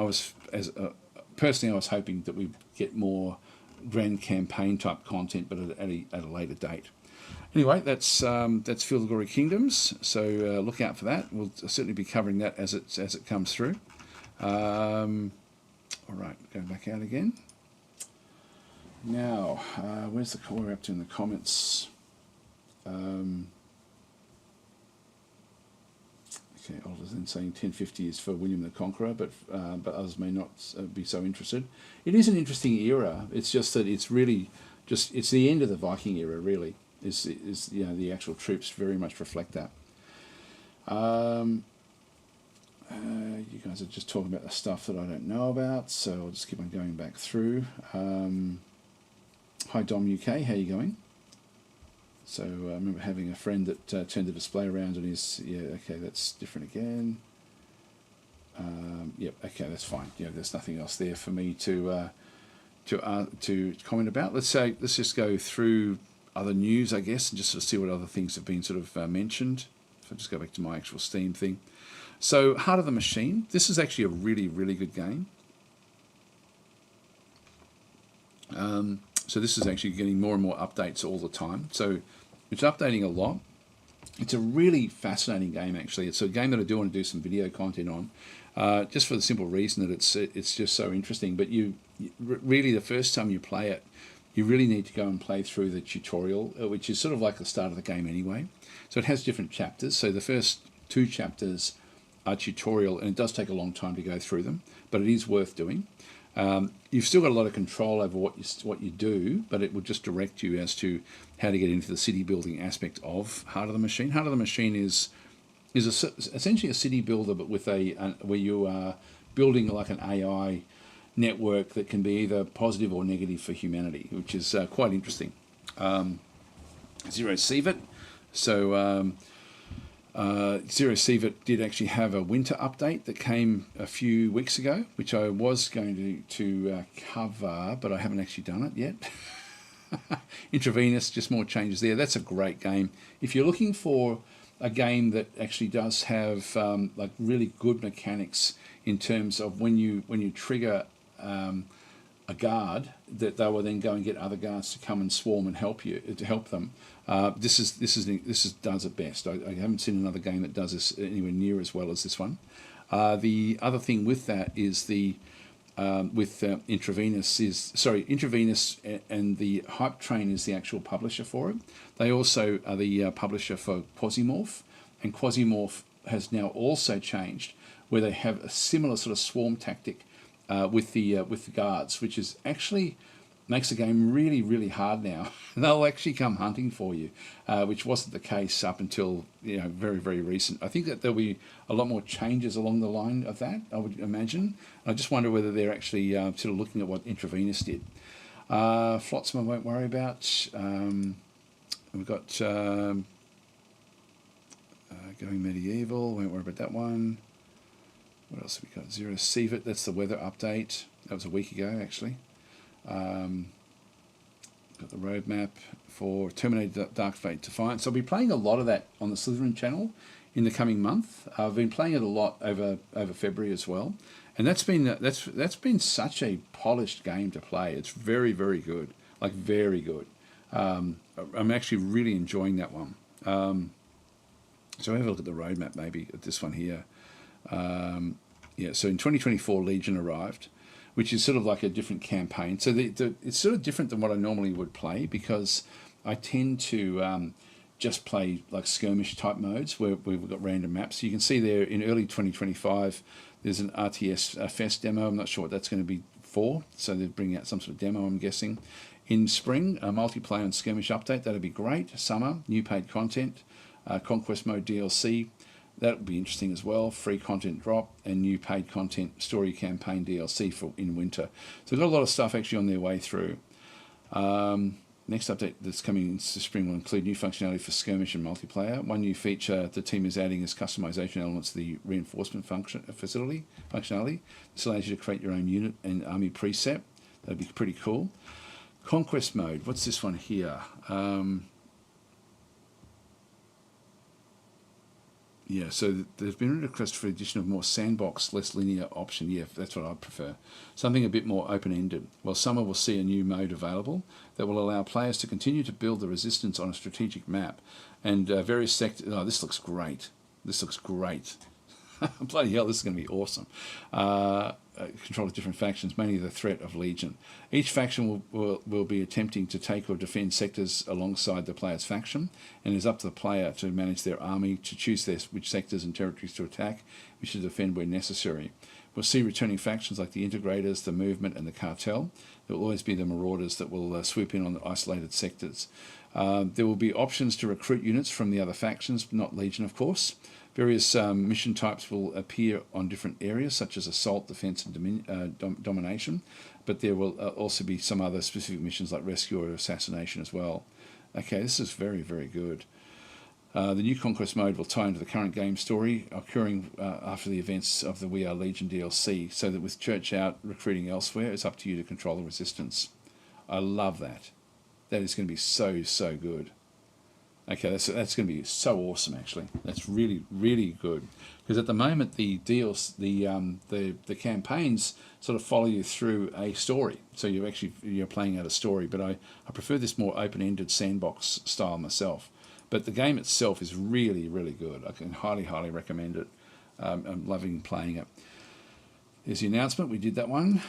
personally, I was hoping that we'd get more grand campaign type content, but at a later date. Anyway, that's Field of Glory Kingdoms, so look out for that. We'll certainly be covering that as it comes through. All right, go back out again. Now, where's we're up to in the comments? Okay, Oliver's then saying 1050 is for William the Conqueror, but others may not be so interested. It is an interesting era. It's just that it's really it's the end of the Viking era, really. Is the actual troops very much reflect that. You guys are just talking about the stuff that I don't know about, so I'll just keep on going back through. Hi Dom UK, how you going? So I remember having a friend that turned the display around and okay, that's different again. Yep, okay, that's fine. There's nothing else there for me to comment about. Let's just go through other news, I guess, and just sort of see what other things have been sort of mentioned. If I just go back to my actual Steam thing. So, Heart of the Machine. This is actually a really, really good game. So this is actually getting more and more updates all the time. So it's updating a lot. It's a really fascinating game, actually. It's a game that I do want to do some video content on, just for the simple reason that it's just so interesting. But you really, the first time you play it, you really need to go and play through the tutorial, which is sort of like the start of the game anyway. So it has different chapters. So the first 2 chapters are tutorial, and it does take a long time to go through them, but it is worth doing. You've still got a lot of control over what you do, but it will just direct you as to how to get into the city building aspect of Heart of the Machine. Heart of the Machine is essentially a city builder, but with where you are building like an AI network that can be either positive or negative for humanity, which is quite interesting. Zero Seevit. So Zero Seevit did actually have a winter update that came a few weeks ago, which I was going to cover, but I haven't actually done it yet. Intravenous, just more changes there. That's a great game. If you're looking for a game that actually does have like really good mechanics in terms of when you trigger a guard, that they will then go and get other guards to come and swarm and help them. This does it best. I haven't seen another game that does this anywhere near as well as this one. The other thing with that is Intravenous and the Hype Train is the actual publisher for it. They also are the publisher for Quasimorph, and Quasimorph has now also changed where they have a similar sort of swarm tactic with the guards, which is actually makes the game really, really hard now. They'll actually come hunting for you, which wasn't the case up until very, very recent. I think that there'll be a lot more changes along the line of that, I would imagine. I just wonder whether they're actually sort of looking at what Intravenous did. Flotsam I won't worry about. We've got Going Medieval, won't worry about that one. What else have we got? Zero Sievert, that's the weather update. That was a week ago, actually. Got the roadmap for Terminator Dark Fate Defiance. I'll be playing a lot of that on the Slytherin channel in the coming month. I've been playing it a lot over February as well, and that's been such a polished game to play. It's very, very good, like very good. I'm actually really enjoying that one. So have a look at the roadmap maybe at this one here. So in 2024 Legion arrived, which is sort of like a different campaign. So it's sort of different than what I normally would play, because I tend to just play like skirmish type modes where we've got random maps. So you can see there in early 2025, there's an RTS Fest demo. I'm not sure what that's going to be for. So they're bringing out some sort of demo, I'm guessing. In spring, a multiplayer and skirmish update. That'd be great. Summer, new paid content, Conquest Mode DLC. That would be interesting as well. Free content drop and new paid content story campaign DLC for in winter. So they've got a lot of stuff actually on their way through. Next update that's coming in spring will include new functionality for skirmish and multiplayer. One new feature the team is adding is customization elements to the reinforcement functionality. This allows you to create your own unit and army preset. That'd be pretty cool. Conquest mode. What's this one here? So there's been a request for addition of more sandbox, less linear option. Yeah, that's what I prefer. Something a bit more open-ended. Well, summer will see a new mode available that will allow players to continue to build the resistance on a strategic map. And various sectors... Oh, this looks great. This looks great. Bloody hell, this is going to be awesome. Control of different factions, mainly the threat of Legion. Each faction will be attempting to take or defend sectors alongside the player's faction, and it is up to the player to manage their army, to choose which sectors and territories to attack, which to defend where necessary. We'll see returning factions like the Integrators, the Movement, and the Cartel. There will always be the Marauders that will swoop in on the isolated sectors. There will be options to recruit units from the other factions, not Legion, of course. Various mission types will appear on different areas, such as assault, defense, and domination, but there will also be some other specific missions like rescue or assassination as well. Okay, this is very, very good. The new Conquest mode will tie into the current game story occurring after the events of the We Are Legion DLC, so that with Church out recruiting elsewhere, it's up to you to control the resistance. I love that. That is going to be so, so good. Okay, that's going to be so awesome. Actually, that's really, really good, because at the moment the deals, the campaigns sort of follow you through a story. So you're playing out a story. But I prefer this more open-ended sandbox style myself. But the game itself is really, really good. I can highly, highly recommend it. I'm loving playing it. There's the announcement. We did that one.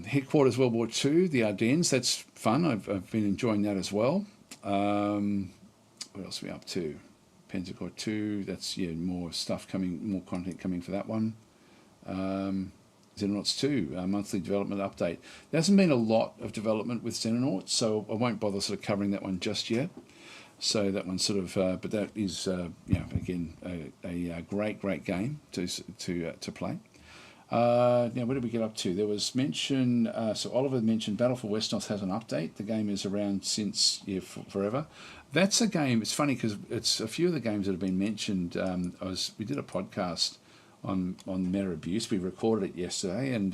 Headquarters World War II, the Ardennes. That's fun. I've been enjoying that as well. What else are we up to? Pensacola 2, that's more stuff coming, more content coming for that one. Xenonauts 2, monthly development update. There hasn't been a lot of development with Xenonauts, so I won't bother sort of covering that one just yet. So that one sort of, but that is, again, a great game to play. Now, where did we get up to? There was mention, so Oliver mentioned Battle for Wesnoth has an update. The game is around since forever. That's a game, it's funny because it's a few of the games that have been mentioned. We did a podcast on meta abuse. We recorded it yesterday, and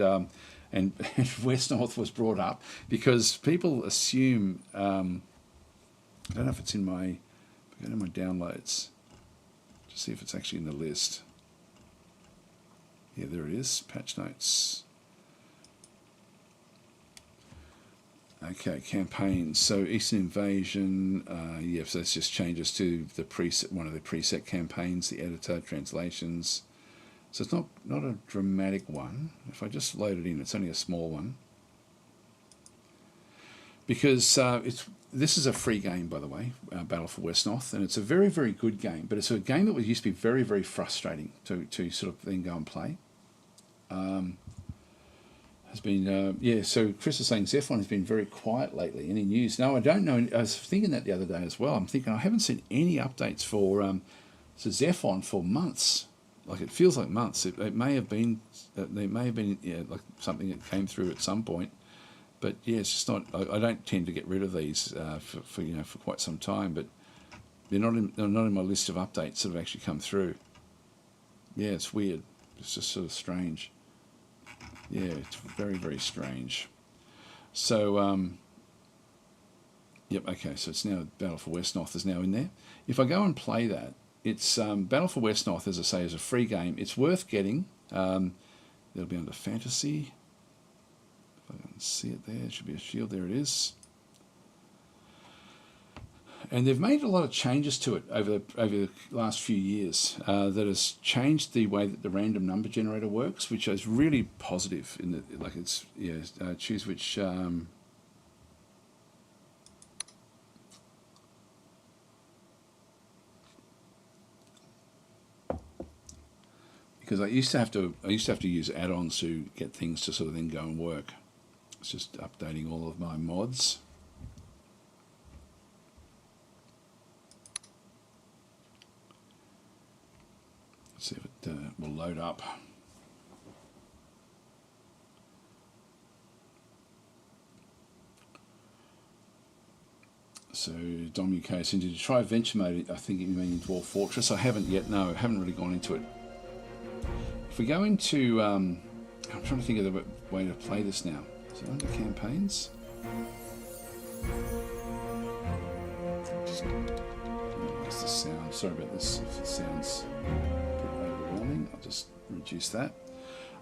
Wesnoth was brought up because people assume, I don't know if it's in my downloads. see if it's actually in the list. Yeah, there it is, patch notes. Okay, campaigns. So Eastern Invasion, yeah, so that's just changes to the preset, one of the preset campaigns, the editor, translations. So it's not a dramatic one. If I just load it in, it's only a small one. Because this is a free game, by the way, Battle for Wesnoth, and it's a very, very good game. But it's a game that used to be very, very frustrating to sort of then go and play. Has been, yeah, so Chris is saying Zephon has been very quiet lately. Any news? No, I don't know. I was thinking that the other day as well. I'm thinking I haven't seen any updates for Zephon for months. Like, it feels like months. It may have been, yeah, like something that came through at some point. But yeah, it's just not. I don't tend to get rid of these for you know, for quite some time. But they're not in my list of updates that have actually come through. Yeah, it's weird. It's just sort of strange. Yeah, it's very, very strange. So, yep, okay, so it's now Battle for Wesnoth is now in there. If I go and play that, it's Battle for Wesnoth, as I say, is a free game. It's worth getting. It'll be under Fantasy. If I can see it there, it should be a shield. There it is. And they've made a lot of changes to it over the last few years that has changed the way that the random number generator works, which is really positive. In the, like, it's, yeah, choose which. Because I used to have to use add-ons to get things to sort of then go and work. It's just updating all of my mods. See if it will load up. So Dom UK said, did you try Adventure Mode? I think you mean in Dwarf Fortress. I haven't yet. No, I haven't really gone into it. If we go into, I'm trying to think of the way to play this now. Is it under campaigns? Just, what's the sound? Sorry about this. If it sounds overwhelming, I'll just reduce that.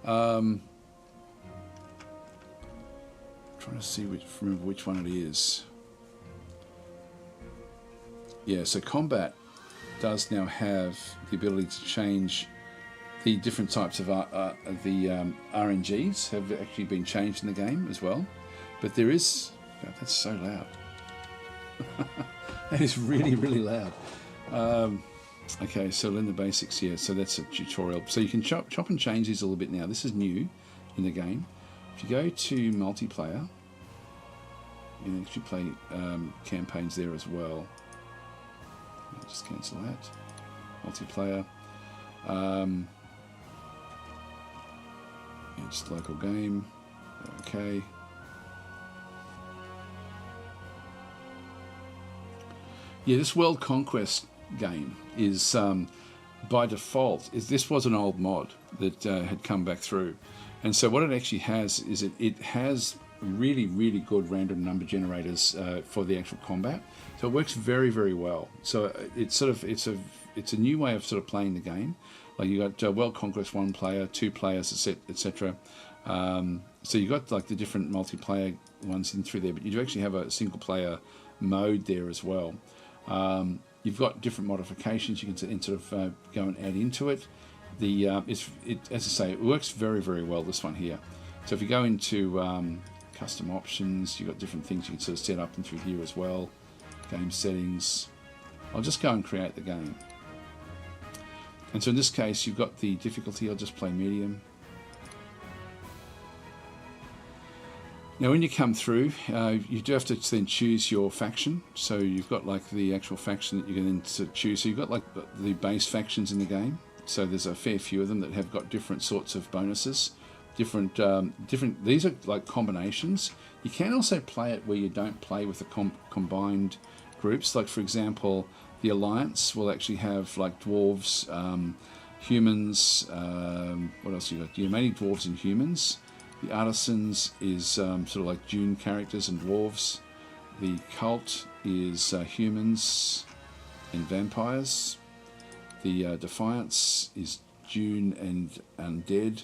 Trying to see remember which one it is. Yeah, so combat does now have the ability to change the different types of the RNGs have actually been changed in the game as well. But there is, God, that's so loud. That is really, really loud. Okay, so learn the basics here. So that's a tutorial. So you can chop and change these a little bit now. This is new in the game. If you go to multiplayer, you can actually play campaigns there as well. I'll just cancel that. Multiplayer. It's local game. Okay. Yeah, this World Conquest game is by default. This was an old mod that had come back through, and so what it actually has is it has really, really good random number generators for the actual combat. So it works very, very well. So it's a new way of sort of playing the game. Like you got World Conquest 1 player, 2 players, etc. So you got like the different multiplayer ones in through there, but you do actually have a single player mode there as well. You've got different modifications you can sort of go and add into it. As I say, it works very, very well, this one here. So if you go into custom options, you've got different things you can sort of set up in through here as well. Game settings. I'll just go and create the game. And so in this case, you've got the difficulty. I'll just play medium. Now when you come through, you do have to then choose your faction. So you've got like the actual faction that you can then sort of choose. So you've got like the base factions in the game. So there's a fair few of them that have got different sorts of bonuses. Different. These are like combinations. You can also play it where you don't play with the combined groups. Like for example, the Alliance will actually have like dwarves, humans. What else you got? Yeah, mainly dwarves and humans. The Artisans is sort of like Dune characters and dwarves. The Cult is humans and vampires. The Defiance is Dune and Undead.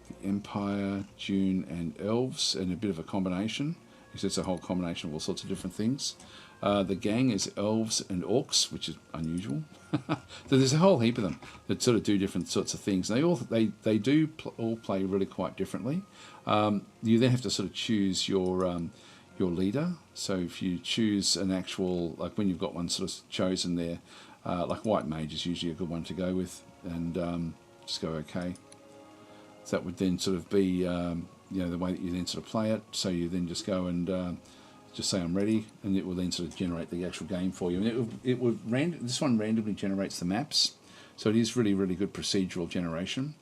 The Empire, Dune and Elves, and a bit of a combination. It's a whole combination of all sorts of different things. The Gang is Elves and Orcs, which is unusual. So there's a whole heap of them that sort of do different sorts of things. They do all play really quite differently. You then have to sort of choose your leader. So if you choose an actual, like when you've got one sort of chosen there, like White Mage is usually a good one to go with, and just go okay. So that would then sort of be the way that you then sort of play it. So you then just go and just say I'm ready, and it will then sort of generate the actual game for you. And this one randomly generates the maps, so it is really, really good procedural generation.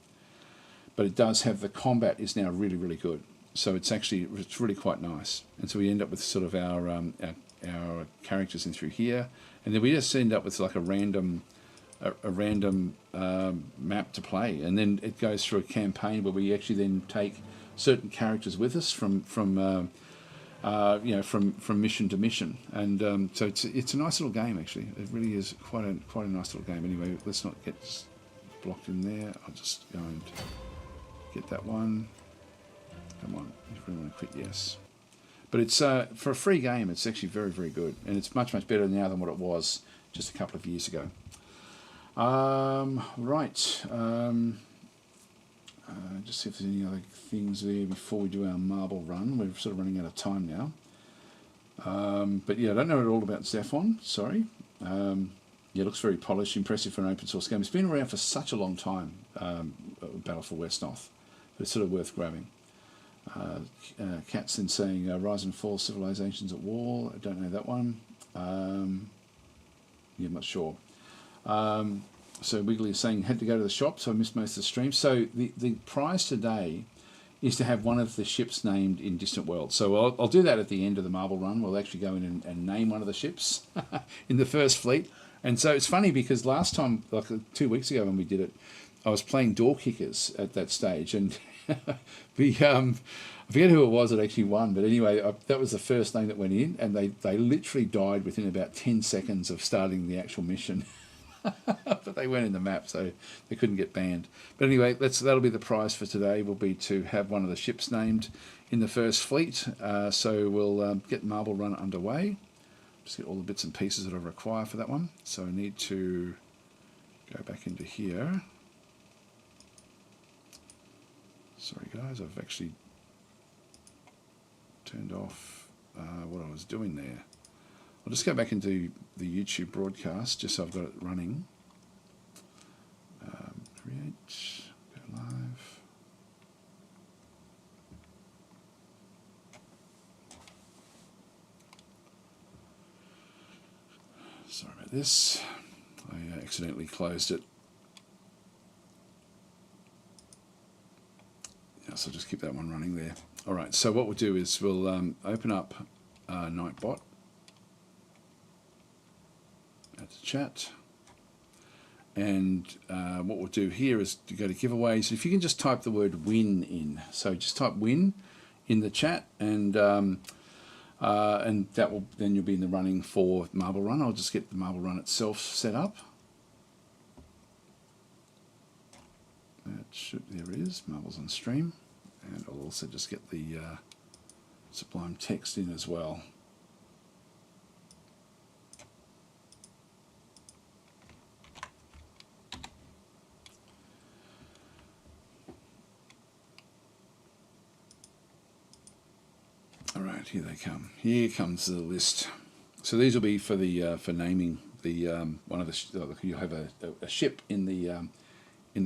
But it does have the combat is now really, really good. So it's really quite nice. And so we end up with sort of our characters in through here, and then we just end up with like a random map to play, and then it goes through a campaign where we actually then take certain characters with us from mission to mission, and so it's a nice little game actually. It really is quite a nice little game. Anyway, let's not get blocked in there. I'll just go and get that one. Come on, if you really want to quit, yes. But it's for a free game. It's actually very, very good, and it's much, much better now than what it was just a couple of years ago. Right. Just see if there's any other things there before we do our marble run. We're sort of running out of time now. But yeah, I don't know all about Zephon. Sorry. Yeah, it looks very polished, impressive for an open source game. It's been around for such a long time. Battle for Wesnoth, but it's sort of worth grabbing. Cat's then saying Rise and Fall Civilizations at War. I don't know that one. Yeah, I'm not sure. So Wiggly is saying had to go to the shop, so I missed most of the stream. So the prize today is to have one of the ships named in Distant Worlds. So I'll do that at the end of the marble run. We'll actually go in and name one of the ships in the first fleet. And so it's funny because last time, like 2 weeks ago when we did it, I was playing Door Kickers at that stage, and I forget who it was that actually won, but anyway, that was the first name that went in, and they literally died within about 10 seconds of starting the actual mission. But they weren't in the map, so they couldn't get banned. But anyway, that'll be the prize for today, will be to have one of the ships named in the first fleet. So we'll get Marble Run underway. Just get all the bits and pieces that I require for that one. So I need to go back into here. Sorry guys, I've actually turned off what I was doing there. I'll just go back into the YouTube broadcast just so I've got it running. Create, go live. Sorry about this. I accidentally closed it. Yeah, so I'll just keep that one running there. All right, so what we'll do is we'll open up Nightbot. Add to chat. And what we'll do here is to go to giveaways. If you can just type the word win in. So just type win in the chat, and that will then you'll be in the running for Marble Run. I'll just get the Marble Run itself set up. There it is, Marbles on stream. And I'll also just get the Sublime text in as well. All right, here they come. Here comes the list. So these will be for the for naming the one of the. You'll have a ship in the a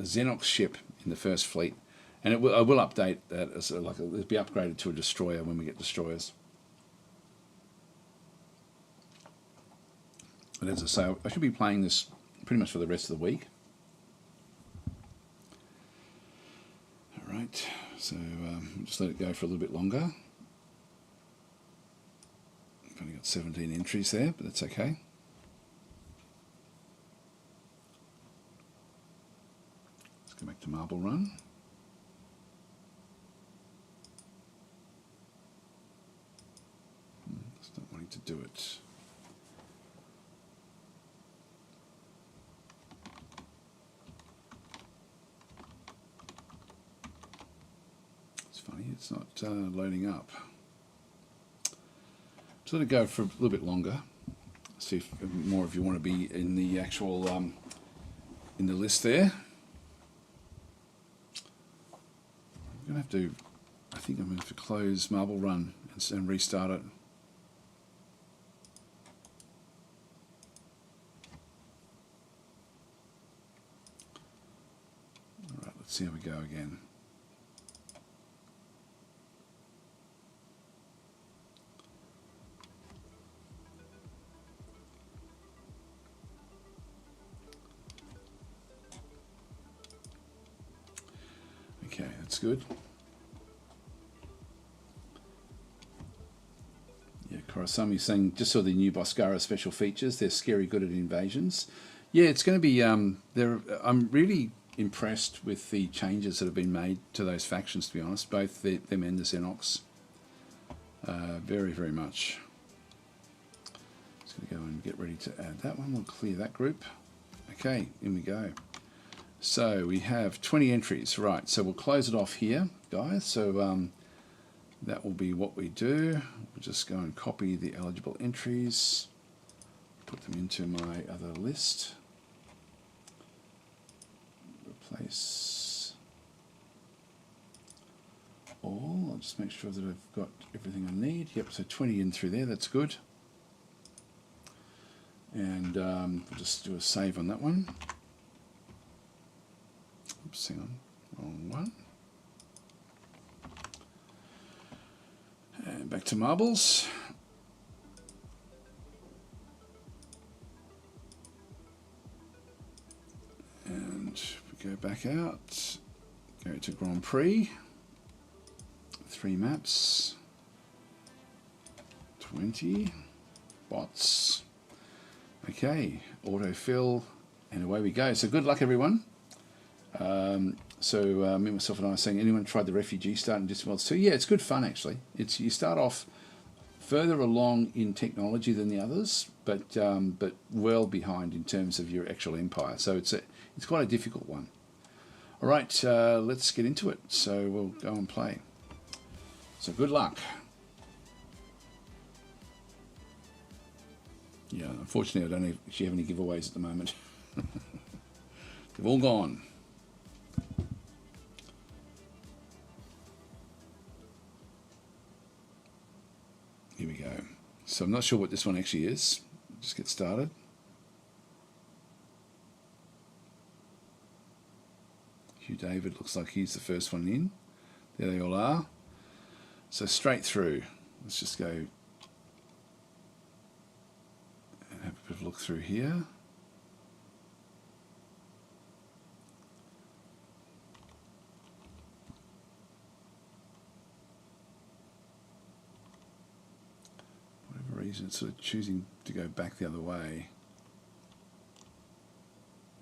Xenox ship in the first fleet, and I will update that as it'll be upgraded to a destroyer when we get destroyers. But as I say, I should be playing this pretty much for the rest of the week. All right, so just let it go for a little bit longer. I've only got 17 entries there, but that's okay. Let's go back to Marble Run. It's not wanting to do it. It's not loading up. Just let it go for a little bit longer. See if more of you want to be in the actual in the list there. I'm going to have to, I think I'm going to have to close Marble Run and restart it. Alright, let's see how we go again. Okay, that's good. Yeah, Korosami saying, just saw the new Boskara special features. They're scary good at invasions. Yeah, it's going to be. I'm really impressed with the changes that have been made to those factions. To be honest, both them and the Xenox. Very, very much. Just going to go and get ready to add that one. We'll clear that group. Okay, in we go. So we have 20 entries, right? So we'll close it off here, guys. So that will be what we do. We'll just go and copy the eligible entries, put them into my other list, replace all. I'll just make sure that I've got everything I need. Yep, so 20 in through there, that's good. And we'll just do a save on that one. Oops, hang on, wrong one. And back to marbles. And we go back out, go to Grand Prix, 3 maps, 20, bots. Okay, autofill, and away we go. So good luck, everyone. Me, myself, and I are saying, anyone tried the refugee start in Distant Worlds 2? Yeah, it's good fun actually. It's you start off further along in technology than the others, but well behind in terms of your actual empire. So it's quite a difficult one. All right, let's get into it. So we'll go and play. So good luck. Yeah, unfortunately, I don't actually have any giveaways at the moment. They've all gone. Here we go. So I'm not sure what this one actually is. Just get started. Hugh David looks like he's the first one in. There they all are. So straight through. Let's just go and have a bit of a look through here. Reason it's sort of choosing to go back the other way.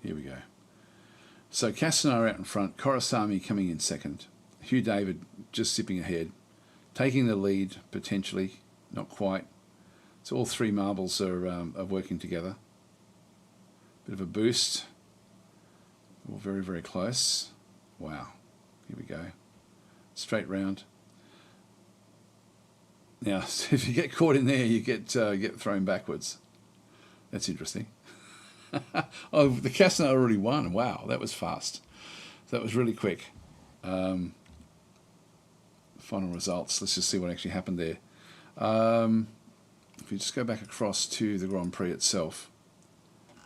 Here we go. So Castanar out in front, Korosami coming in second, Hugh David just zipping ahead, taking the lead potentially, not quite. So all 3 marbles are working together. Bit of a boost. All very, very close. Wow. Here we go. Straight round. Now, if you get caught in there, you get thrown backwards. That's interesting. Oh, the Castanar already won. Wow, that was fast. That was really quick. Final results. Let's just see what actually happened there. If you just go back across to the Grand Prix itself.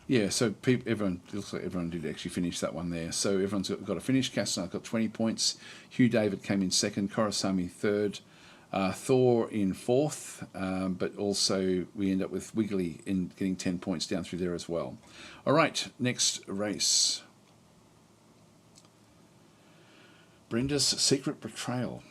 Yeah, so everyone, it looks like everyone did actually finish that one there. So everyone's got a finish. Castanar got 20 points. Hugh David came in second. Korosami third. Thor in fourth, but also we end up with Wiggly in getting 10 points down through there as well. All right, next race. Brenda's Secret Betrayal.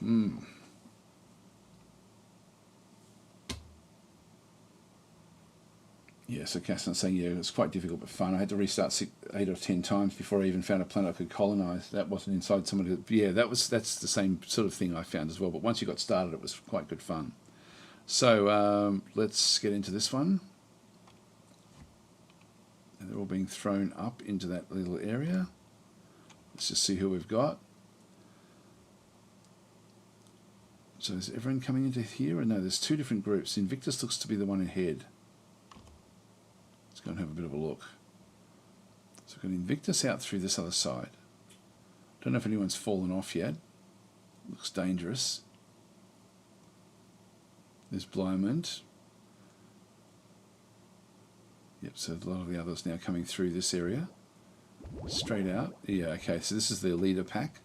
Yeah, so Castan's saying, yeah, it was quite difficult but fun. I had to restart 8 or 10 times before I even found a planet I could colonise. That wasn't inside somebody. Yeah, that's the same sort of thing I found as well. But once you got started, it was quite good fun. So let's get into this one. And they're all being thrown up into that little area. Let's just see who we've got. So is everyone coming into here? No, there's two different groups. Invictus looks to be the one ahead. Let's go and have a bit of a look. So we've got Invictus out through this other side. Don't know if anyone's fallen off yet. Looks dangerous. There's Blymond. Yep, so a lot of the others now coming through this area. Straight out. Yeah, okay, so this is the leader pack.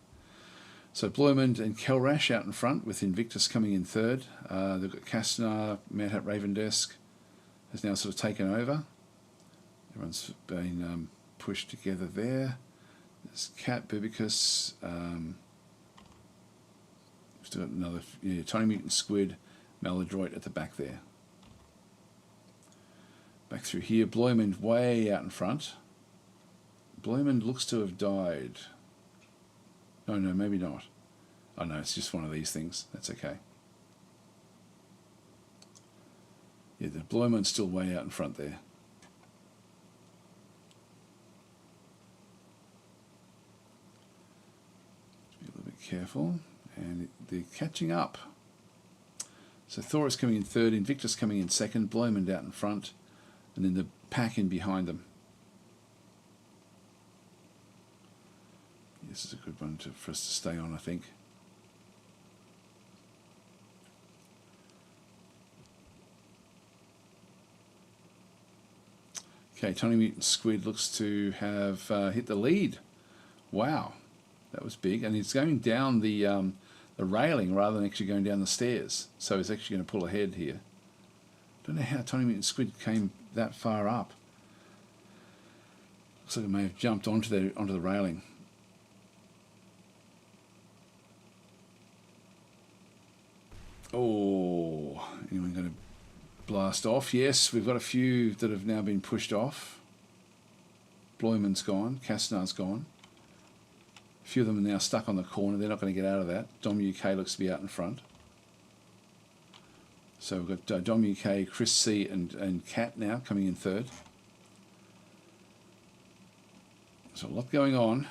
So Blymond and Kelrash out in front with Invictus coming in third. They've got Kastner, Mad Hat Ravendesk has now sort of taken over. Everyone's been pushed together there. There's Cat, Bubicus. We've still got another, yeah, Tiny Mutant Squid, Maladroit at the back there. Back through here, Blymond way out in front. Blymond looks to have died. Oh no, maybe not. Oh no, it's just one of these things. That's okay. Yeah, the Blymond's still way out in front there. Be a little bit careful. And they're catching up. So Thor is coming in third, Invictus coming in second, Blymond out in front, and then the pack in behind them. This is a good one for us to stay on, I think. Okay, Tiny Mutant Squid looks to have hit the lead. Wow, that was big. And he's going down the railing rather than actually going down the stairs. So he's actually going to pull ahead here. Don't know how Tiny Mutant Squid came that far up. Looks like it may have jumped onto the railing. Oh, anyone going to blast off? Yes, we've got a few that have now been pushed off. Blymond's gone, Kastner's gone. A few of them are now stuck on the corner. They're not going to get out of that. Dom UK looks to be out in front. So we've got Dom UK, Chris C and Cat now coming in third. So a lot going on.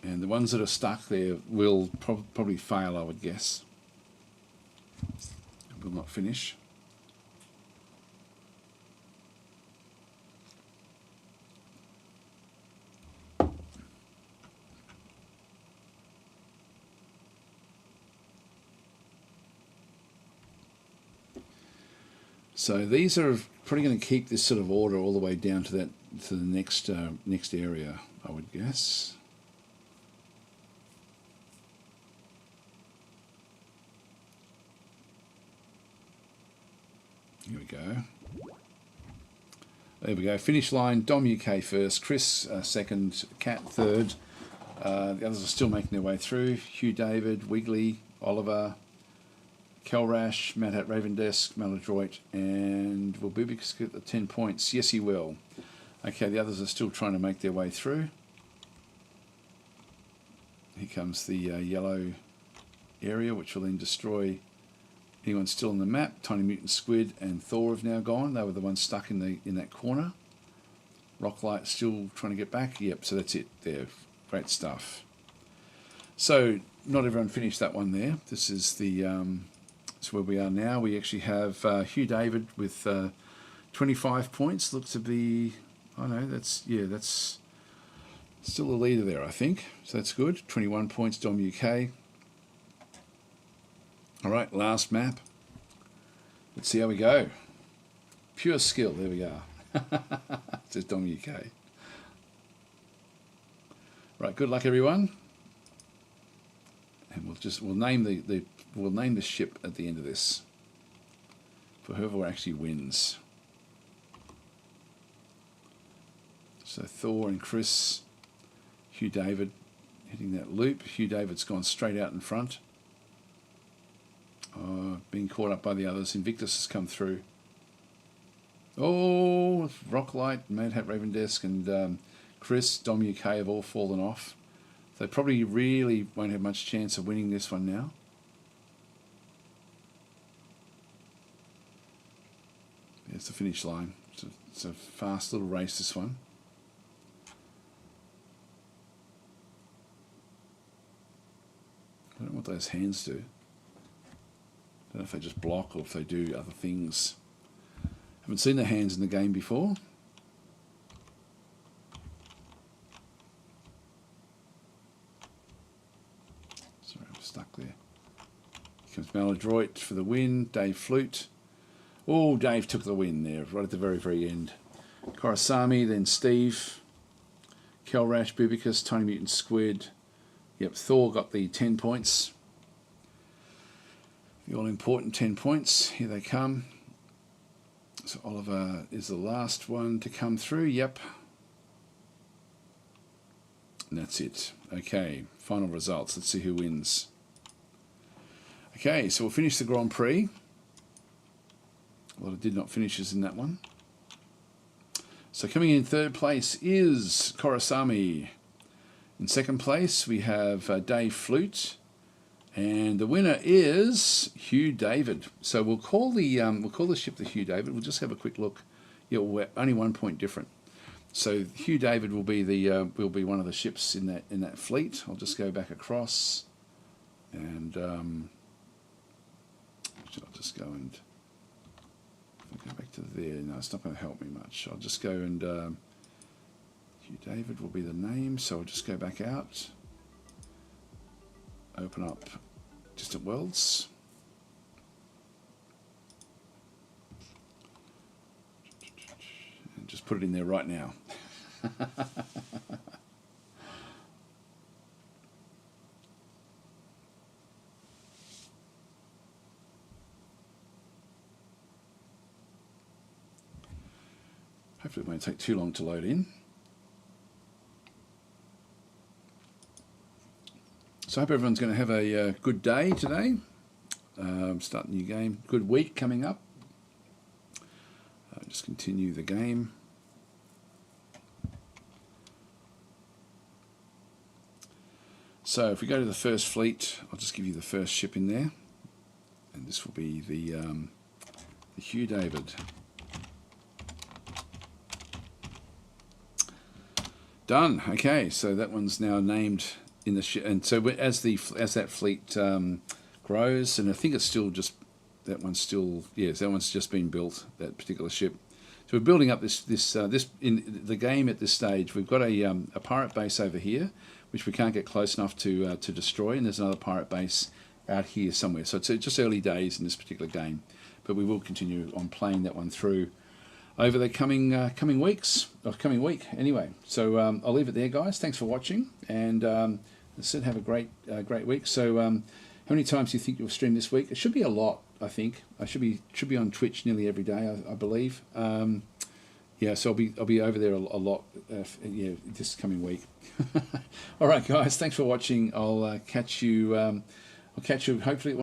And the ones that are stuck there will probably fail, I would guess. Will not finish. So these are probably going to keep this sort of order all the way down to the next area, I would guess. Here we go. There we go. Finish line. Dom UK first. Chris second. Cat third. The others are still making their way through. Hugh David, Wiggly, Oliver, Kelrash, Mad Hat Ravendesk, Maladroit, and will Bubicus get the 10 points? Yes, he will. Okay, the others are still trying to make their way through. Here comes the yellow area, which will then destroy anyone still on the map. Tiny Mutant Squid and Thor have now gone. They were the ones stuck in that corner. Rocklight still trying to get back. Yep, so that's it there. Great stuff. So not everyone finished that one there. This is that's where we are now. We actually have Hugh David with 25 points. Looks to be, I know, that's still the leader there, I think. So that's good. 21 points, Dom UK. All right, last map. Let's see how we go. Pure skill. There we are. Says Dom UK. Right. Good luck, everyone. And we'll name the ship at the end of this for whoever actually wins. So Thor and Chris, Hugh David hitting that loop. Hugh David's gone straight out in front. Being caught up by the others. Invictus has come through. Oh, Rocklight, Mad Hat Ravendesk, and Chris, Dom UK have all fallen off. They probably really won't have much chance of winning this one now. There's the finish line. It's a fast little race, this one. I don't know what those hands do. Don't know if they just block or if they do other things. Haven't seen the hands in the game before. Sorry, I'm stuck there. Here comes Maladroit for the win. Dave Flute. Oh, Dave took the win there, right at the very, very end. Korosami, then Steve. Kelrash, Bubicus, Tiny Mutant Squid. Yep, Thor got the 10 points. The all-important 10 points. Here they come. So Oliver is the last one to come through. Yep. And that's it. Okay, final results. Let's see who wins. Okay, so we'll finish the Grand Prix. A lot of did not finishes in that one. So coming in third place is Korosami. In second place we have Dave Flute. And the winner is Hugh David. So we'll call the ship the Hugh David. We'll just have a quick look. Yeah, we're only 1 point different. So Hugh David will be one of the ships in that fleet. I'll just go back across, and I'll just go and go back to there. No, it's not going to help me much. I'll just go and Hugh David will be the name. So I'll just go back out. Open up Distant Worlds. And just put it in there right now. Hopefully it won't take too long to load in. So I hope everyone's going to have a good day today. Start a new game. Good week coming up. Just continue the game. So if we go to the first fleet, I'll just give you the first ship in there. And this will be the Hugh David. Done. Okay, so that one's now named in the ship, and so as that fleet grows, and I think it's still just that one's just been built, that particular ship. So we're building up this in the game at this stage. We've got a pirate base over here, which we can't get close enough to destroy, and there's another pirate base out here somewhere. So it's just early days in this particular game, but we will continue on playing that one through over the coming weeks, or coming week anyway. So I'll leave it there, guys. Thanks for watching, and I said have a great week. So how many times do you think you'll stream this week? It should be a lot, I think. I should be on Twitch nearly every day, I believe. Yeah, so I'll be over there a lot. This coming week. All right, guys. Thanks for watching. I'll catch you. Hopefully.